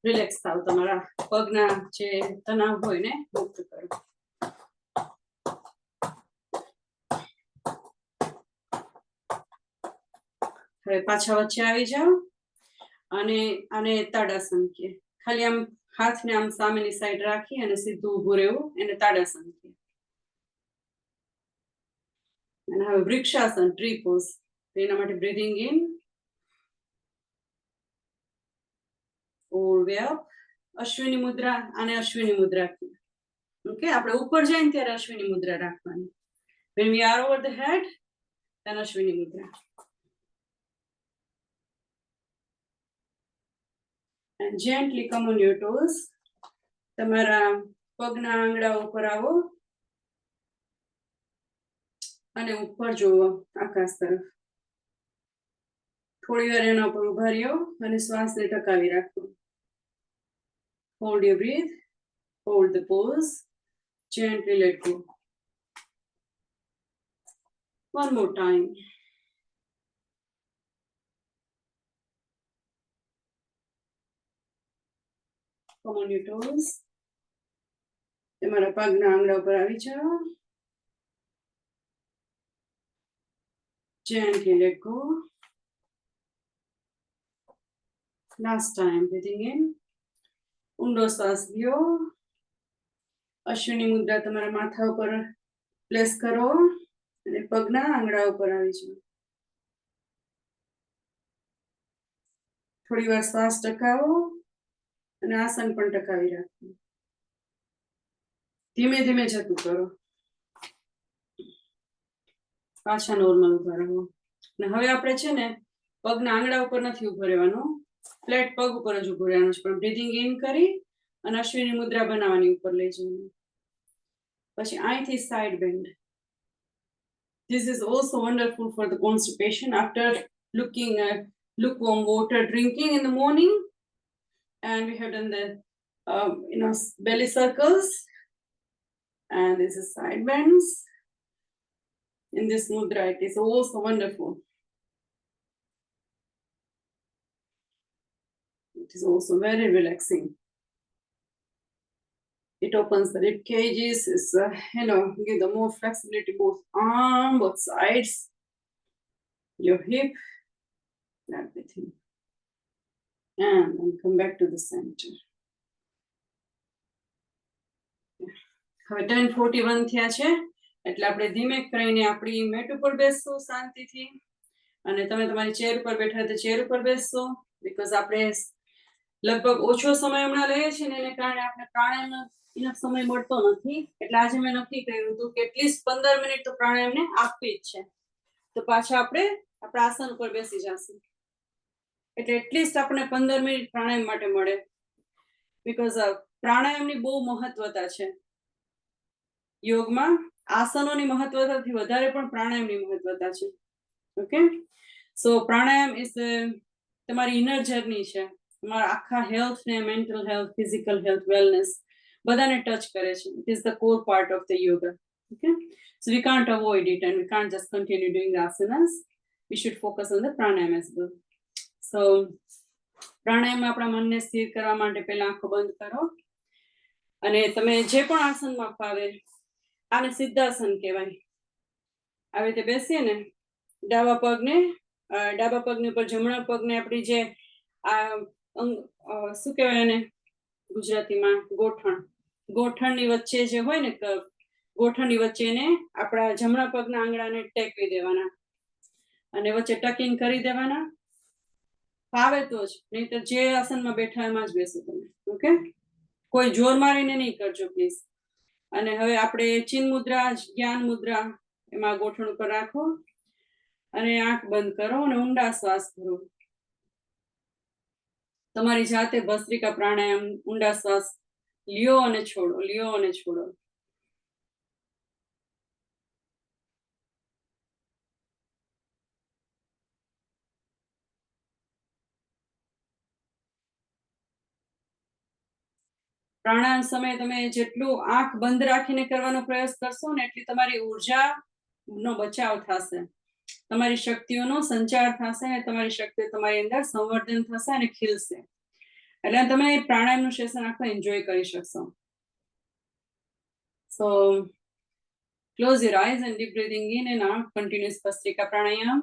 રિલેક્સ થાવ. તમારા પગના જે તણાવ હોય ને મુક્ત કરો. હવે પાછા વચ્ચે આવી જાઓ અને આને તાડાસન કહે. ખાલી આમ હાથને આમ સામેની સાઈડ રાખી અને સીધું ઊભું રહેવું, એને તાડાસન કહે. અને હવે વૃક્ષાસન, ટ્રી પોઝ. એના માટે breathing in, all way up. Ashwini mudra, આને અશ્વિની મુદ્રા કહે. ઓકે, આપણે ઉપર જઈએ ને ત્યારે અશ્વિની મુદ્રા રાખવાની. when we are over the head, then Ashwini Mudra. and gently come on your toes. તમારા પગના આંગળા ઉપર આવો અને ઉપર જોવો આકાશ તરફ. થોડી વાર એના ઉપર ઉભા રહ્યો અને શ્વાસને ટકાવી રાખો. Hold your breath, hold the pose, gently let go. One more time. Come on your toes. તમારા પગના આંગળા ઉપર આવી જાઓ. Gently let go. Last time, breathing in. ઊંડો શ્વાસ લ્યો. અશ્વિની મુદ્રા તમારા માથા ઉપર પ્લેસ કરો અને પગના આંગળા ઉપર આવી જાઓ. થોડી વાર શ્વાસ ટકાવો અને આસન પણ ટકાવી રાખો. ધીમે ધીમે જતું કરો. પાછા નોર્મલ ઉભા રહો. અને હવે આપણે છે ને પગના આંગળા ઉપર નથી ઉભો રહેવાનું, ફ્લેટ પગ ઉપર જ ઉભો રહેવાનું છે. પણ બ્રીધિંગ ઇન કરી અને અશ્વિની મુદ્રા બનાવવાની ઉપર લઈ જવાની. પછી અહીંથી side band. This is also wonderful for the constipation after looking at lukewarm water drinking in the morning, and we have done the belly circles, and this is side bends. In this mudra, it is also wonderful. It is also very relaxing. It opens the rib cages, give the more flexibility, both arm, both sides, your hip, everything. And then come back to the center. હવે 10:41 થયા છે, એટલે આપણે ધીમે કરીને આપણી mat ઉપર બેસશું શાંતિથી, અને તમે તમારી ચેર ઉપર બેઠા તો ચેર ઉપર બેસશો, બીકોઝ આપણે લગભગ ઓછો સમય હમણાં લઈએ છીએ ને એને કારણે આપણે પ્રાણાયામનો ઇનફ સમય મળતો નથી, એટલે આજે મેં નક્કી કર્યું હતું કે એટલીસ્ટ 15 મિનિટ તો પ્રાણાયામને આપવી જ છે. તો પાછા આપણે આપણા આસન ઉપર બેસી જશું, એટલે એટલીસ્ટ આપણે 15 મિનિટ પ્રાણાયામ માટે મળે, બીકોઝ પ્રાણાયામની બહુ મહત્વતા છે. યોગમાં આસનોની મહત્વતાથી વધારે પણ પ્રાણાયામની મહત્વતા છે. ઓકે, સો પ્રાણાયામ ઇઝ તમારી ઇનર જર્ની છે, તમારા આખા હેલ્થ ને, mental health, physical health, wellness બધાને ટચ કરે છે. It is the core part of the yoga. Okay, so we can't avoid it and we can't just continue doing asanas. We should focus on the pranayama as well. So પ્રાણાયામમાં આપણા મનને સ્થિર કરવા માટે પહેલા આંખો બંધ કરો, અને તમે જે પણ આસનમાં ફાવે, આને સિદ્ધાસન કહેવાય. આવી રીતે બેસીએ ને, ડાબા પગની ઉપર જમણા પગને આપણી જે શું કહેવાય એને ગુજરાતીમાં, ગોઠણની વચ્ચે જે હોય ને, ગોઠણની વચ્ચે એને આપણા જમણા પગના આંગળાને ટેકવી દેવાના, અને વચ્ચે ટકિંગ કરી દેવાના. ફાવે તો જ, નહીતર જે આસનમાં બેઠા એમાં જ બેસો તમે. ઓકે, કોઈ જોર મારીને નહીં કરજો પ્લીઝ. અને હવે આપણે ચિન્હ મુદ્રા, જ્ઞાન મુદ્રા, એમાં ગોઠણ ઉપર રાખો અને આંખ બંધ કરો અને ઊંડા શ્વાસ ભરો. તમારી જાતે ભસ્ત્રિકા પ્રાણાયામ ઊંડા શ્વાસ લ્યો અને છોડો, લ્યો અને છોડો. પ્રાણાયામ સમયે તમે જેટલું આંખ બંધ રાખીને કરવાનો પ્રયાસ કરશો ને, એટલી તમારી ઉર્જાનો બચાવ થશે, તમારી શક્તિઓનો સંચાર થશે, અને તમારી શક્તિઓ તમારી અંદર સંવર્ધન થશે અને ખીલશે, એટલે તમે પ્રાણાયામનું સેશન આખું એન્જોય કરી શકશો. So close your eyes and deep breathing in and out, continuous bhastrika pranayama.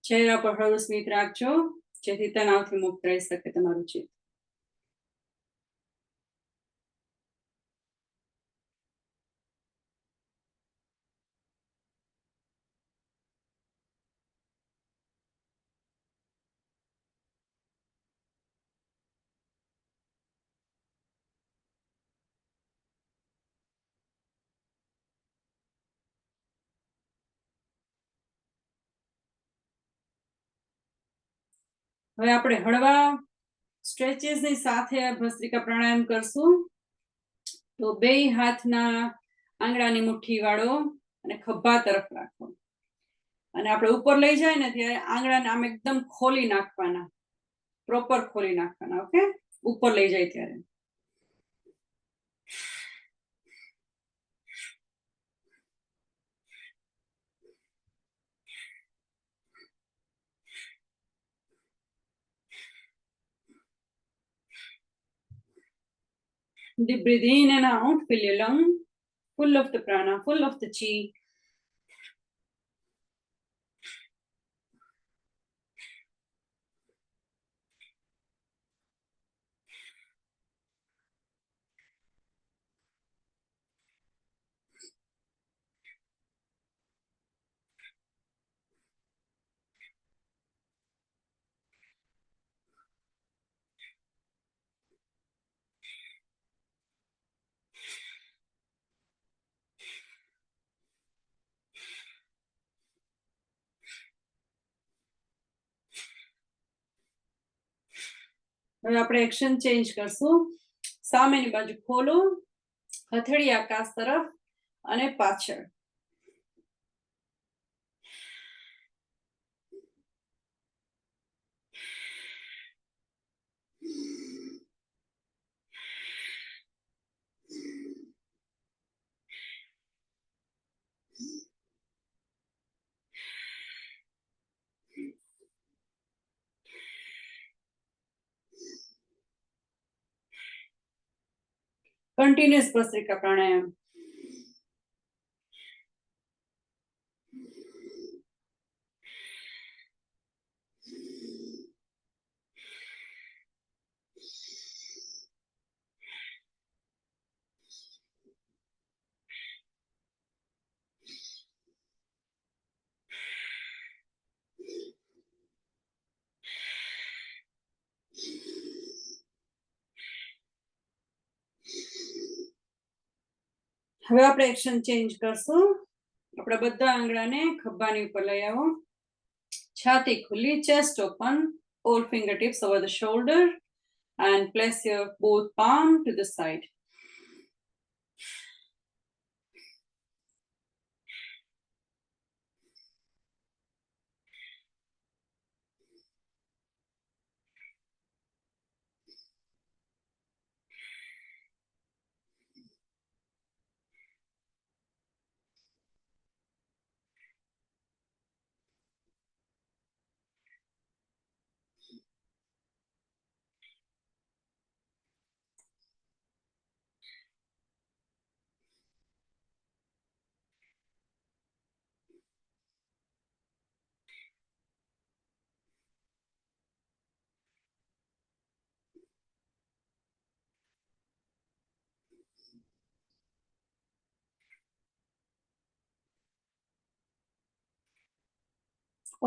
ચહેરા પર હળવું સ્મિત રાખજો, જેથી તણાવથી મુક્ત રહી શકે તમારું ચિત્ત. હવે આપણે હળવા સ્ટ્રેચીસની સાથે ભસ્ત્રિકા પ્રાણાયામ કરશું. તો બે હાથના આંગળાની મુઠ્ઠી વાળો અને ખભા તરફ રાખો, અને આપણે ઉપર લઈ જાય ને ત્યારે આંગળાને આમ એકદમ ખોલી નાખવાના, પ્રોપર ખોલી નાખવાના. ઓકે, ઉપર લઈ જાય ત્યારે. Deep breathe in and out, fill your lung, full of the prana, full of the chi. હવે આપણે એક્શન ચેન્જ કરશું. સામેની બાજુ ખોલો, હથેળી આકાશ તરફ અને પાછળ. Continuous Bhastrika Pranayam. હવે આપણે એક્શન ચેન્જ કરશું. આપણા બધા આંગળાને ખભાની ઉપર લઈ આવો. છાતી ખુલ્લી, chest open, all fingertips over the shoulder and place your both palm to the side.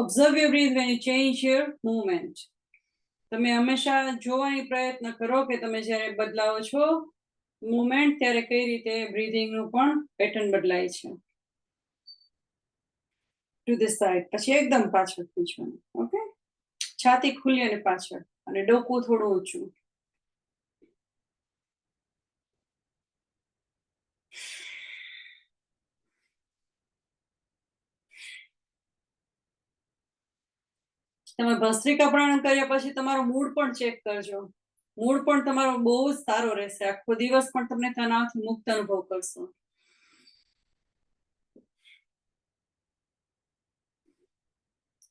Observe your breath when you change your movement. તમે હંમેશા જોવાની પ્રયત્ન કરો કે તમે જ્યારે બદલાવો છો movement ત્યારે કઈ રીતે breathing નું પણ પેટર્ન બદલાય છે. To this side. પછી એકદમ પાછળ ખેંચવાનું. ઓકે, છાતી ખુલ્લી અને પાછળ અને ડોકું થોડું ઊંચું. તમે ભસ્ત્રિકા પ્રાણાયામ કર્યા પછી તમારો મૂડ પણ ચેક કરજો. મૂડ પણ તમારો બહુ જ સારો રહેશે. આખો દિવસ પણ તમને તણાવથી મુક્ત અનુભવ કરશો.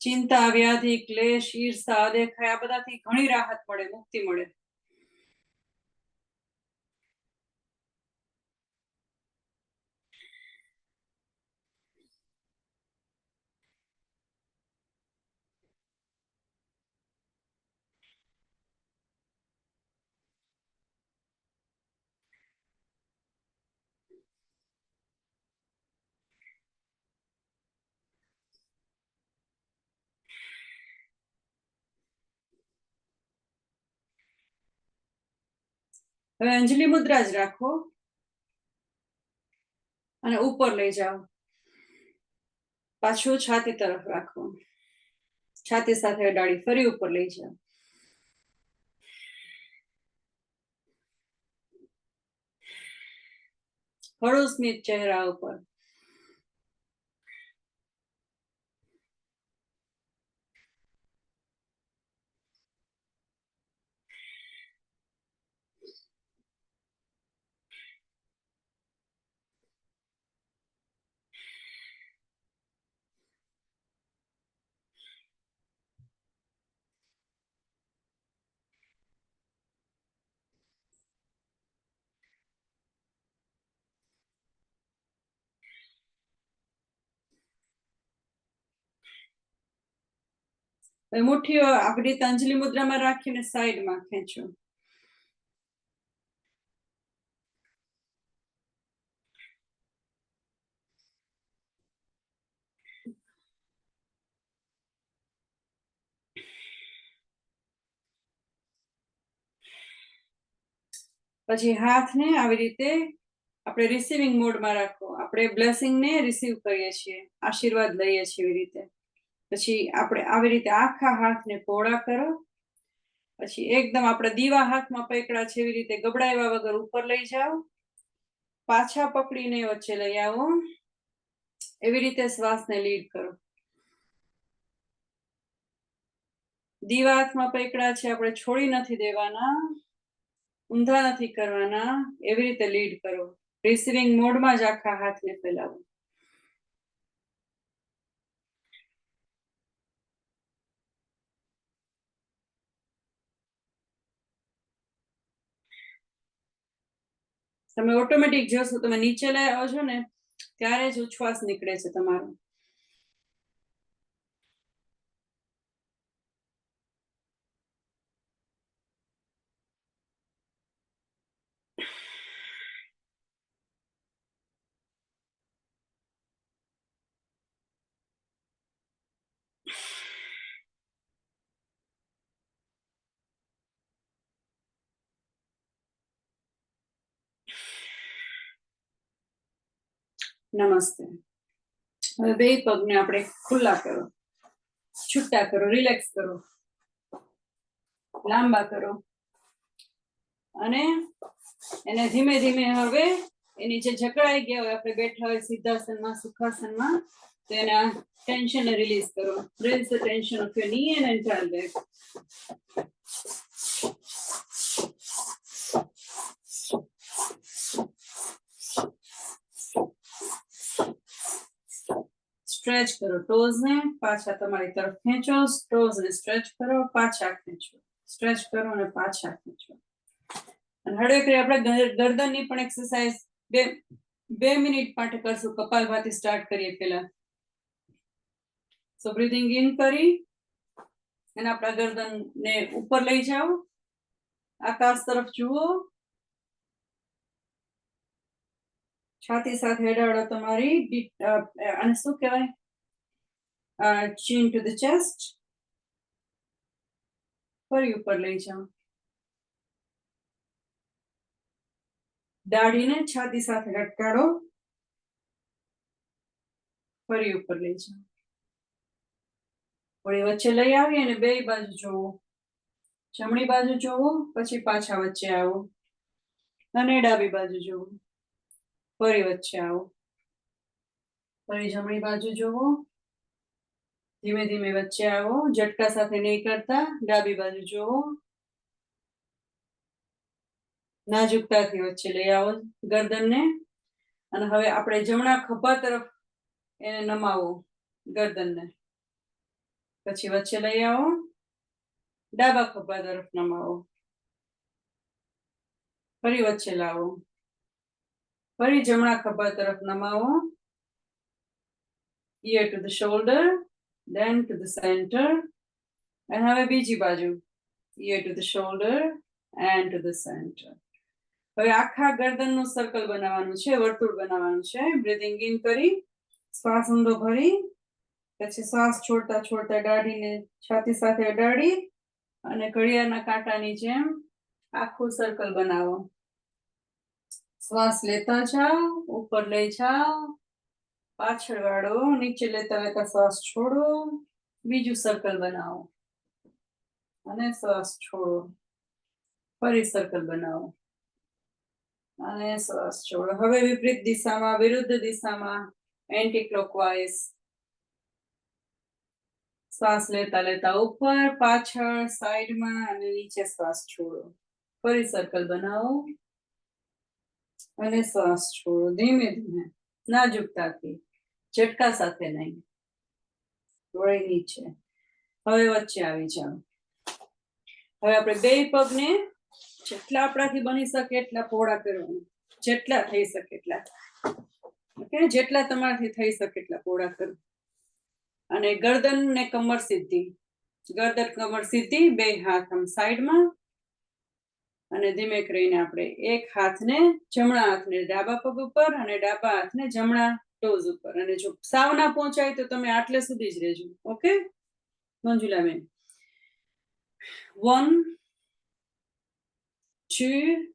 ચિંતા, વ્યાધિ, ક્લેશ, ઈર્ષા, અદેખાઈ આ બધાથી ઘણી રાહત મળે, મુક્તિ મળે. હવે અંજલિ મુદ્રા જ રાખો અને ઉપર લઈ જાઓ. પાછું છાતી તરફ રાખો. છાતી સાથે અડાડી ફરી ઉપર લઈ જાઓ. હળવું સ્મિત ચહેરા ઉપર. મુઠ્ઠીઓ આવી રીતે અંજલિ મુદ્રામાં રાખીને સાઈડમાં ખેંચો. પછી હાથને આવી રીતે આપણે રિસીવિંગ મોડમાં રાખો. આપણે બ્લેસિંગને રિસીવ કરીએ છીએ, આશીર્વાદ લઈએ છીએ એવી રીતે. પછી આપણે આવી રીતે આખા હાથને પહોળા કરો. પછી એકદમ આપણે દીવા હાથમાં પકડ્યા છે એવી રીતે ગબડાવ્યા વગર ઉપર લઈ જાઓ. પાછા પકડીને વચ્ચે લઈ આવો. એવી રીતે શ્વાસને લીડ કરો. દીવા હાથમાં પકડ્યા છે, આપણે છોડી નથી દેવાના, ઊંધા નથી કરવાના. એવી રીતે લીડ કરો. રિસીવિંગ મોડમાં જ આખા હાથને ફેલાવો. તમે ઓટોમેટિક જોશો, તમે નીચે લઈ આવો છો ને ત્યારે જ ઉચ્છ્વાસ નીકળે છે તમારો. નમસ્તે. હવે બે પગને આપણે ખુલ્લા કરો, છૂટા કરો, રિલેક્સ કરો, લાંબા કરો અને એને ધીમે ધીમે હવે એની જે જકડાઈ ગયા હોય, આપણે બેઠા હોય સિદ્ધાસનમાં, સુખાસનમાં, તો એના ટેન્શન રિલીઝ કરો. Release the tension of your knee and entire leg. Stretch કરો ટોઝ ને, પાછા તમારી તરફ ખેંચો, ટોઝ ને સ્ટ્રેચ કરો, પાછા ખેંચો, સ્ટ્રેચ કરો અને પાછા ખેંચો. અને હળવે આપણે ગરદનની પણ એક્સરસાઇઝ બે મિનિટ માટે કરશું. કપાલભાતી સ્ટાર્ટ કરીએ પહેલા. સો બ્રીથિંગ ઇન કરી અને આપણા ગરદનને ઉપર લઈ જાઓ, આકાશ તરફ જુઓ, છાતી સાથે અડાડો તમારી, અને શું કહેવાય, chin to the chest, ફરી ઉપર લઈ જાઓ, દાઢીને છાતી સાથે લટકાડો, ફરી ઉપર લઈ જાઓ, વળી વચ્ચે લઈ આવી અને બે બાજુ જોવો, જમણી બાજુ જોવો, પછી પાછા વચ્ચે આવો અને ડાબી બાજુ જોવો, ફરી વચ્ચે આવો, ફરી જમણી બાજુ જોવો, ધીમે ધીમે વચ્ચે આવો, ઝટકા સાથે નહીં કરતા, ડાબી બાજુ જોવો, નાજુકતાથી વચ્ચે લઈ આવો ગરદનને. અને હવે આપણે જમણા ખભા તરફ એને નમાવો ગરદનને, પછી વચ્ચે લઈ આવો, ડાબા ખભા તરફ નમાવો, ફરી વચ્ચે લાવો, ફરી જમણા ખભા તરફ નમાવો, ear to the shoulder, then to the center, અને હવે બીજી બાજુ, ear to the shoulder and to the center. હવે આખા ગરદનનું સર્કલ બનાવવાનું છે, વર્તુળ બનાવવાનું છે. બ્રીથિંગ ઇન કરી, શ્વાસ ઊંડો ભરી, પછી શ્વાસ છોડતા છોડતા દાઢીને છાતી સાથે અડાડી અને ઘડિયાળના કાંટાની જેમ આખું સર્કલ બનાવો. શ્વાસ લેતા જાઓ, ઉપર લઈ જાઓ, પાછળ વાળો, નીચે લેતા લેતા શ્વાસ છોડો, બીજું સર્કલ બનાવો અને શ્વાસ છોડો, ફરી સર્કલ બનાવો અને શ્વાસ છોડો. હવે વિપરીત દિશામાં, વિરુદ્ધ દિશામાં, એન્ટી ક્લોકવાઇઝ, શ્વાસ લેતા લેતા ઉપર, પાછળ, સાઈડમાં અને નીચે શ્વાસ છોડો, ફરી સર્કલ બનાવો અને શ્વાસ છોડો, ધીમે ધીમે, નાજુકતાથી, ઝટકા સાથે નહીં. વળી નીચે, હવે વચ્ચે આવી જાઓ. હવે આપણે બે પગને જેટલા આપણાથી બની શકે એટલા પહોળા કરવાના, જેટલા થઈ શકે એટલા, ઓકે, જેટલા તમારાથી થઈ શકે એટલા પહોળા કરો. અને ગરદન ને કમર સીધી, ગરદન કમર સીધી, બે હાથ આમ સાઈડમાં, અને ધીમે કરીને આપણે એક હાથને જમણા હાથને ડાબા પગ ઉપર અને ડાબા હાથને જમણા ટોઝ ઉપર. અને જો સાવ ના પહોંચાય તો તમે આટલે સુધી જ રહેજો. Okay Manjulaben? 1 2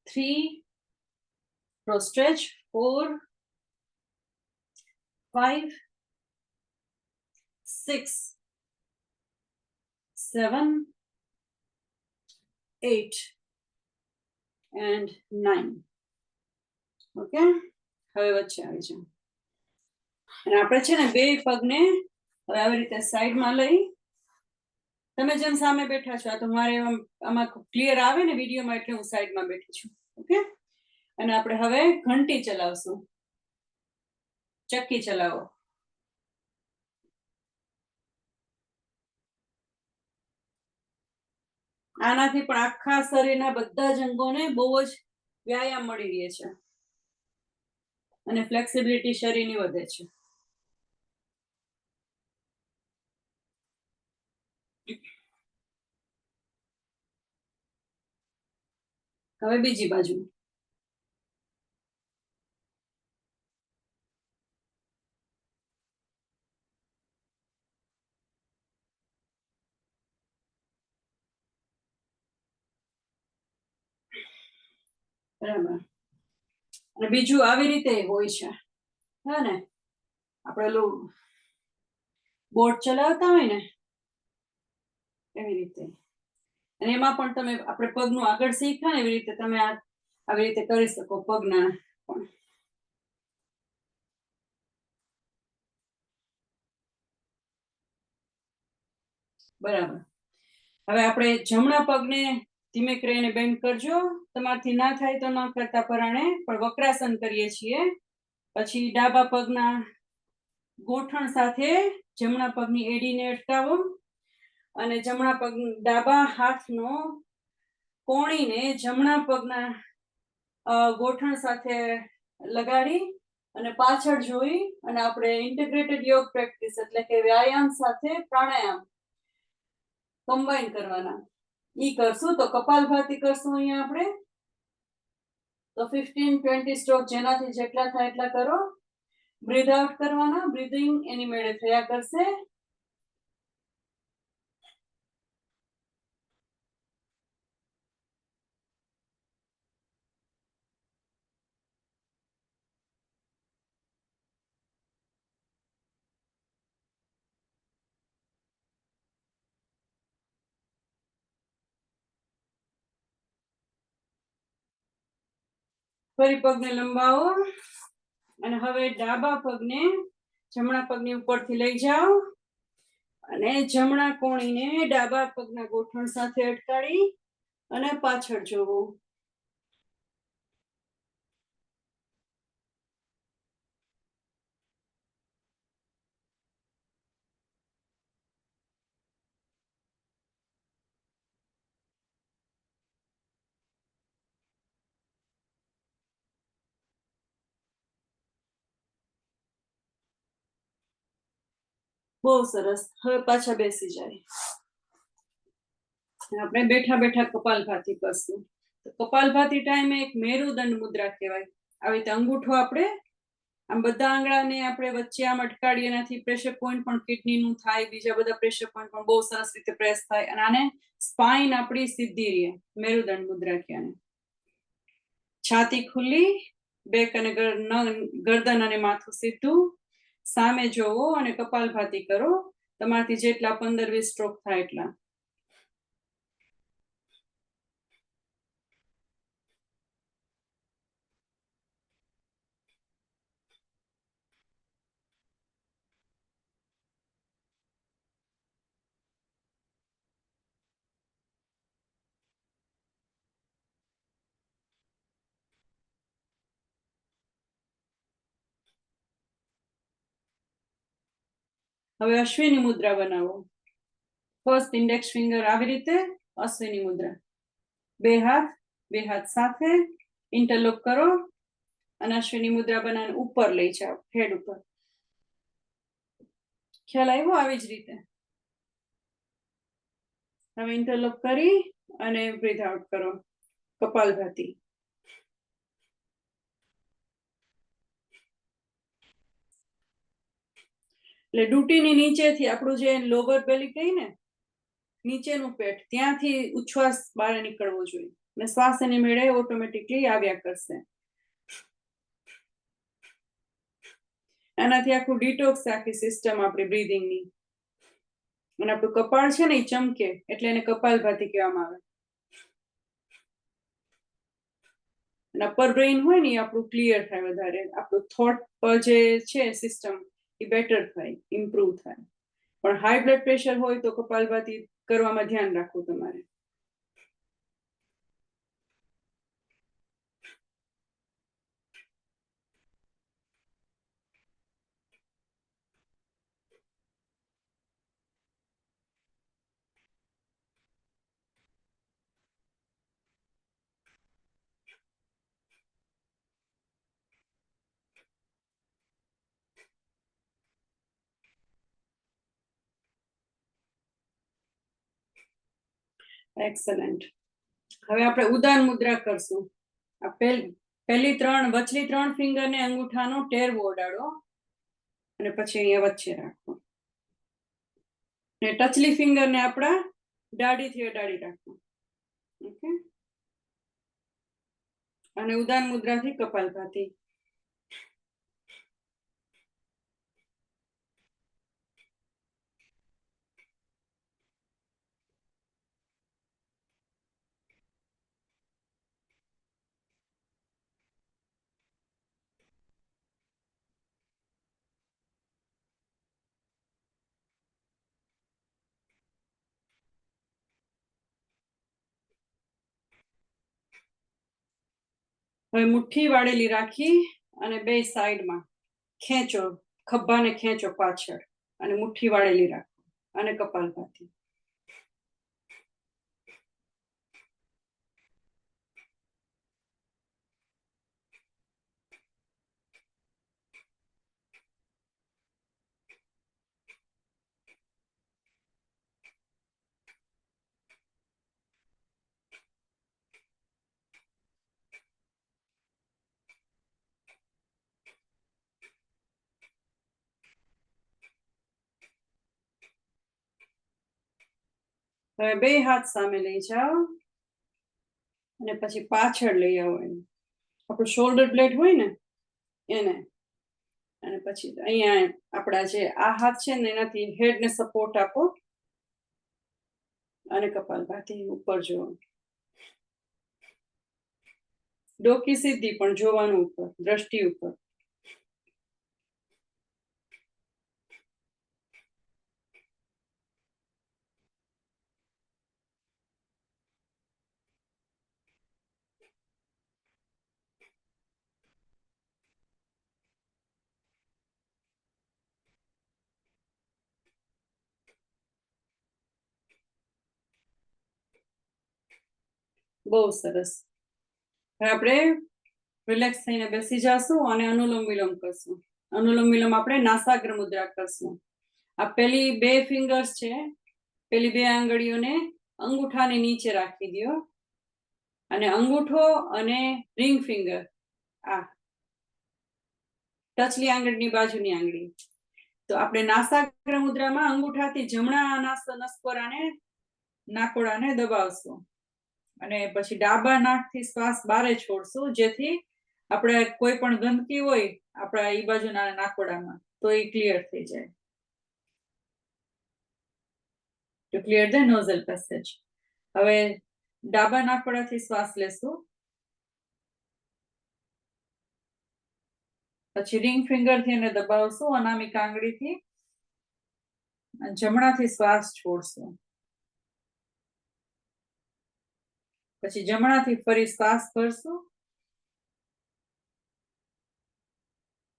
3, cross stretch, 4 5 6 7 8 and 9. Okay, હવે વચ્ચે આવી જાઓ. અને આપણે છે ને બે પગને હવે આવી રીતે સાઈડમાં લઈ, તમે જેમ સામે બેઠા છો, આ તો મારે આમાં ક્લિયર આવે ને વિડીયોમાં, એટલે હું સાઈડમાં બેઠી છું. ઓકે, અને આપણે હવે ઘંટી ચલાવશું, ચક્કી ચલાવો. આનાથી પણ આખા શરીરના બધા જ અંગોને બહુ જ વ્યાયામ મળી રહે છે અને ફ્લેક્સિબિલિટી શરીરની વધે છે. હવે બીજી બાજુ. બરાબર. અને બીજું આવી રીતે હોય છે, હે ને, આપણે ઓલું બોટ ચલાવતા હોય ને એવી રીતે. અને એમાં પણ તમે આપણે પગનું આગળ શીખ્યા ને એવી રીતે તમે આવી રીતે કરી શકો પગના પણ. બરાબર. હવે આપણે જમણા પગને ધીમે કરીને બેન્ડ કરજો. તમારથી ના થાય તો ન કરતા પરાણે, પણ વક્રાસન કરીએ છીએ. પછી ડાબા પગના ગોઠણ સાથે જમણા પગની એડીને અટકાવો અને જમણા પગ ડાબા હાથનો કોણીને જમણા પગના ગોઠણ સાથે લગાડી અને પાછળ જોઈ અને આપણે ઇન્ટિગ્રેટેડ યોગ પ્રેક્ટિસ એટલે કે વ્યાયામ સાથે પ્રાણાયામ કમ્બાઈન કરવાના. ઈ કરશું તો કપાલભાતિ કરશું અહીંયા આપણે. તો 15-20 સ્ટ્રોક જેનાથી જેટલા થાય એટલા કરો. બ્રીથ આઉટ કરવાના, બ્રીધિંગ એની મેળે થયા કરશે. ફરી પગને લંબાવો અને હવે ડાબા પગને જમણા પગની ઉપરથી લઈ જાઓ અને જમણા કોણીને ડાબા પગના ગોઠણ સાથે અટકાડી અને પાછળ જોવો. બહુ સરસ. હવે પાછા બેસી જાય. આપણે બેઠા બેઠા કપાલભાતિ કરશું. કપાલભાતિ ટાઈમે એક મેરુદંડ મુદ્રા કહેવાય. આવી રીતે અંગૂઠો આપણે આમ બધા આંગળાને આપણે વચ્ચે આમ અટકાડીએ, એનાથી પ્રેશર પોઈન્ટ પણ કિડનીનું થાય, બીજા બધા પ્રેશર પોઈન્ટ પણ બહુ સરસ રીતે પ્રેસ થાય અને આને સ્પાઇન આપણી સીધી રહે. મેરુદંડ મુદ્રા કહેવાય. છાતી ખુલ્લી, બેક અને ગરદન અને માથું સીધું, સામે જોવો અને કપાલભાતિ કરો. તમારાથી જેટલા 15-20 સ્ટ્રોક થાય એટલા. હવે અશ્વિની મુદ્રા બનાવો. ફર્સ્ટ ઇન્ડેક્સ ફિંગર આવી રીતે અશ્વિની મુદ્રા. બે હાથ સાથે ઇન્ટરલોક કરો અને અશ્વિની મુદ્રા બનાવીને ઉપર લઈ જાઓ, હેડ ઉપર. ખ્યાલ આવ્યો? આવી જ રીતે. હવે ઇન્ટરલોક કરી અને બ્રીથ આઉટ કરો, કપાલભાતિ. એટલે ડૂટીની નીચેથી આપણું જે લોવર બેલી કહી ને, નીચેનું પેટ, ત્યાંથી ઉચ્છ્વાસ બહાર નીકળવો જોઈએ અને શ્વાસ એની મેળે ઓટોમેટિકલી આવ્યા કરશે. આનાથી આખું ડિટોક્સ આખી સિસ્ટમ આપણી બ્રીધિંગની. અને આપણું કપાળ છે ને એ ચમકે એટલે એને કપાલભાતિ કહેવામાં આવે. અને અપર બ્રેઇન હોય ને એ આપણું ક્લિયર થાય વધારે. આપણું થોટ પર જે છે સિસ્ટમ એ બેટર થાય, ઇમ્પ્રુવ થાય. પણ હાઈ બ્લડ પ્રેશર હોય તો કપાલભાતિ કરવામાં ધ્યાન રાખવું તમારે. એક્સલન્ટ. હવે આપણે ઉદાન મુદ્રા કરશું. આ પહેલી વચલી 3 ફિંગરને અંગૂઠાનો ટેરવો ઓડાડો અને પછી અહીંયા વચ્ચે રાખો. ને ટચલી ફિંગરને આપણા દાઢીથી અડાડી રાખો. ઓકે. અને ઉદાન મુદ્રાથી કપાલભાતી. હવે મુઠ્ઠી વાળેલી રાખી અને બે સાઈડમાં ખેંચો, ખભાને ખેંચો પાછળ અને મુઠ્ઠી વાળેલી રાખો અને કપાલભાતી. હવે બે હાથ સામે લઈ જાઓ અને પછી પાછળ લઈ આવો. આપણું શોલ્ડર બ્લેડ હોય ને એને, અને પછી અહીંયા આપણા જે આ હાથ છે ને એનાથી હેડને સપોર્ટ આપો અને કપાલભાતી ઉપર જુઓ. ડોકી સીધી પણ જોવાનું ઉપર, દ્રષ્ટિ ઉપર. બહુ સરસ. હવે આપણે રિલેક્સ થઈને બેસી જશું અને અનુલોમ વિલોમ કરશું. અનુલોમ વિલોમ આપણે નાસાગ્ર મુદ્રા કરશું. આ પેલી બે ફિંગર્સ છે, પેલી બે આંગળીઓને અંગૂઠાની નીચે રાખી દો અને અંગૂઠો અને રિંગ ફિંગર આ ટચલી આંગળીની બાજુની આંગળી. તો આપણે નાસાગ્ર મુદ્રામાં અંગૂઠાથી જમણા નસકોરાને નાકોડાને દબાવશું અને પછી ડાબા નાકથી શ્વાસ બારે છોડશું, જેથી આપણે કોઈ પણ ગંદકી હોય આપણા એ બાજુના નાકોડામાં તો એ ક્લિયર થઈ જાય. To clear the nasal passage. હવે ડાબા નાકોડાથી શ્વાસ લેશું, પછી રિંગ ફિંગરથી એને દબાવશું અનામિક આંગળીથી, જમણાથી શ્વાસ છોડશું. પછી જમણાથી ફરી શ્વાસ ભરશું,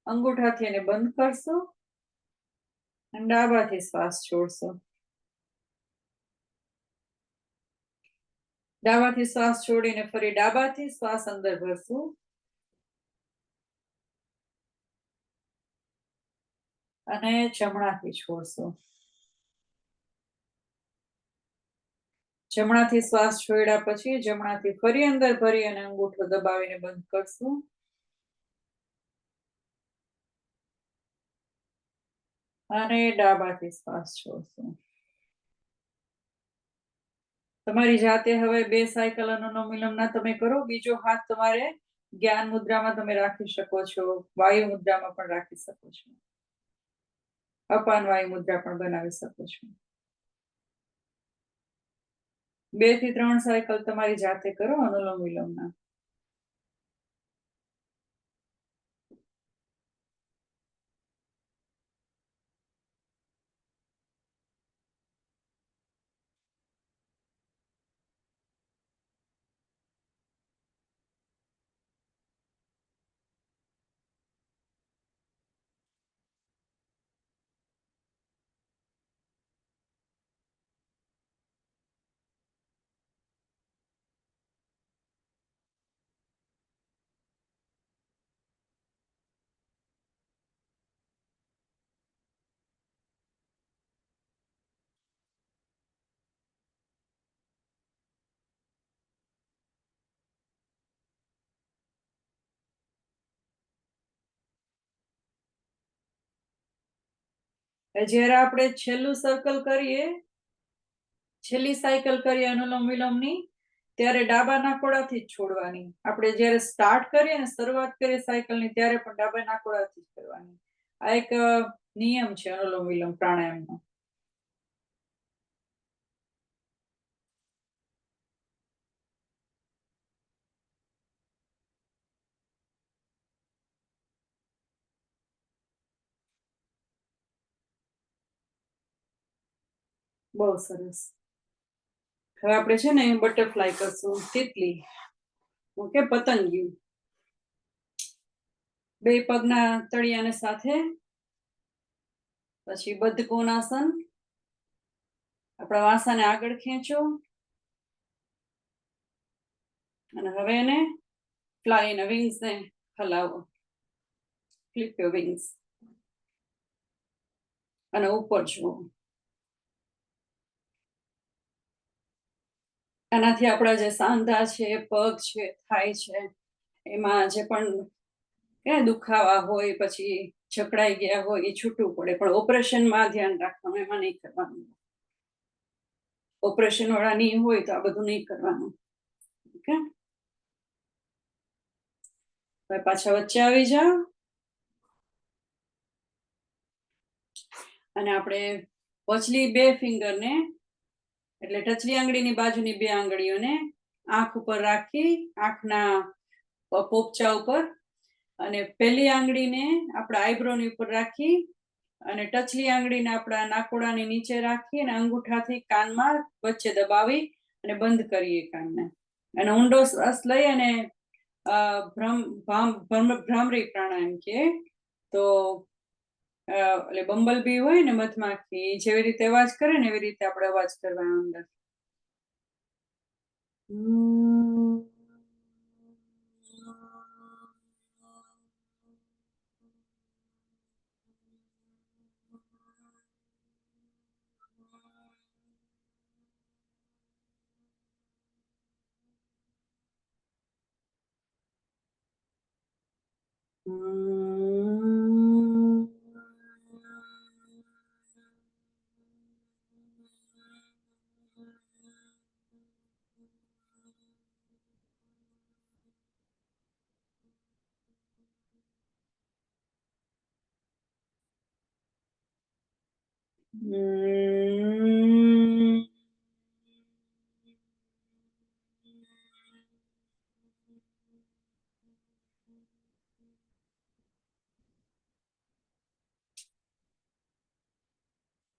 અંગૂઠાથી એને બંધ કરશું અને ડાબાથી શ્વાસ છોડશું. ડાબાથી શ્વાસ છોડીને ફરી ડાબાથી શ્વાસ અંદર ભરશું અને જમણાથી છોડશું. જમણાથી શ્વાસ છોડ્યા પછી જમણાથી ફરી અંદર ભરી અને અંગૂઠો દબાવીને બંધ કરશું અને ડાબાથી શ્વાસ છોડશું. તમારી જાતે હવે બે સાયકલ અનુલોમ વિલોમના તમે કરો. બીજો હાથ તમારે જ્ઞાન મુદ્રામાં તમે રાખી શકો છો, વાયુ મુદ્રામાં પણ રાખી શકો છો, અપાન વાયુ મુદ્રા પણ બનાવી શકો છો. 2 થી 3 સાયકલ તમારી જાતે કરો અનુલોમ વિલોમના. જ્યારે આપણે છેલ્લું સર્કલ કરીએ, છેલ્લી સાયકલ કરીએ અનુલોમ વિલોમની, ત્યારે ડાબા નાકોડાથી જ છોડવાની. આપણે જ્યારે સ્ટાર્ટ કરીએ ને, શરૂઆત કરીએ સાયકલની, ત્યારે પણ ડાબા નાકોડાથી જ કરવાની. આ એક નિયમ છે અનુલોમ વિલોમ પ્રાણાયામનો. બહુ સરસ. હવે આપણે છે ને બટરફ્લાય કરશું, તિતલી. ઓકે, પતંગિયું. બે પગના તળિયાને સાથે, પછી બદ્ધ કોણાસન. આપણા વાસાને આગળ ખેંચો અને હવે એને ફ્લાય એના વિંગ્સ ને હલાવો. ફ્લિપ યોર વિંગ્સ અને ઉપર જુઓ. આનાથી આપણા જે સાંધા છે, પગ છે, થાય છે, એમાં જે પણ દુખાવા હોય, પછી જકડાઈ ગયા હોય, એ છૂટું પડે. પણ ઓપરેશનમાં ધ્યાન રાખવાનું, એમાં નહીં કરવાનું. ઓપરેશન વાળા નહીં હોય તો આ બધું નહીં કરવાનું. ઓકે, હવે પાછા વચ્ચે આવી જાઓ અને આપણે વચલી બે ફિંગરને, એટલે ટચલી આંગળીની બાજુની બે આંગળીઓને આંખ ઉપર રાખી, આંખના પોપચા ઉપર, અને પહેલી આંગળીને આપણા આઈબ્રોની ઉપર રાખી, અને ટચલી આંગળીને આપણા નાકોડાની નીચે રાખી, અને અંગૂઠાથી કાનમાં વચ્ચે દબાવી અને બંધ કરીએ કાનને. અને ઊંડો શ્વાસ લઈ અને ભ્રામરી પ્રાણાયામ કે, તો એટલે બંબલ બી હોય ને, મધમાખી, જેવી રીતે અવાજ કરે ને, એવી રીતે આપણે અવાજ કરવાનો અંદર.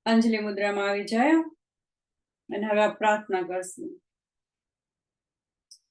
અંજલિ મુદ્રામાં આવી જાય અને હવે પ્રાર્થના કરશું.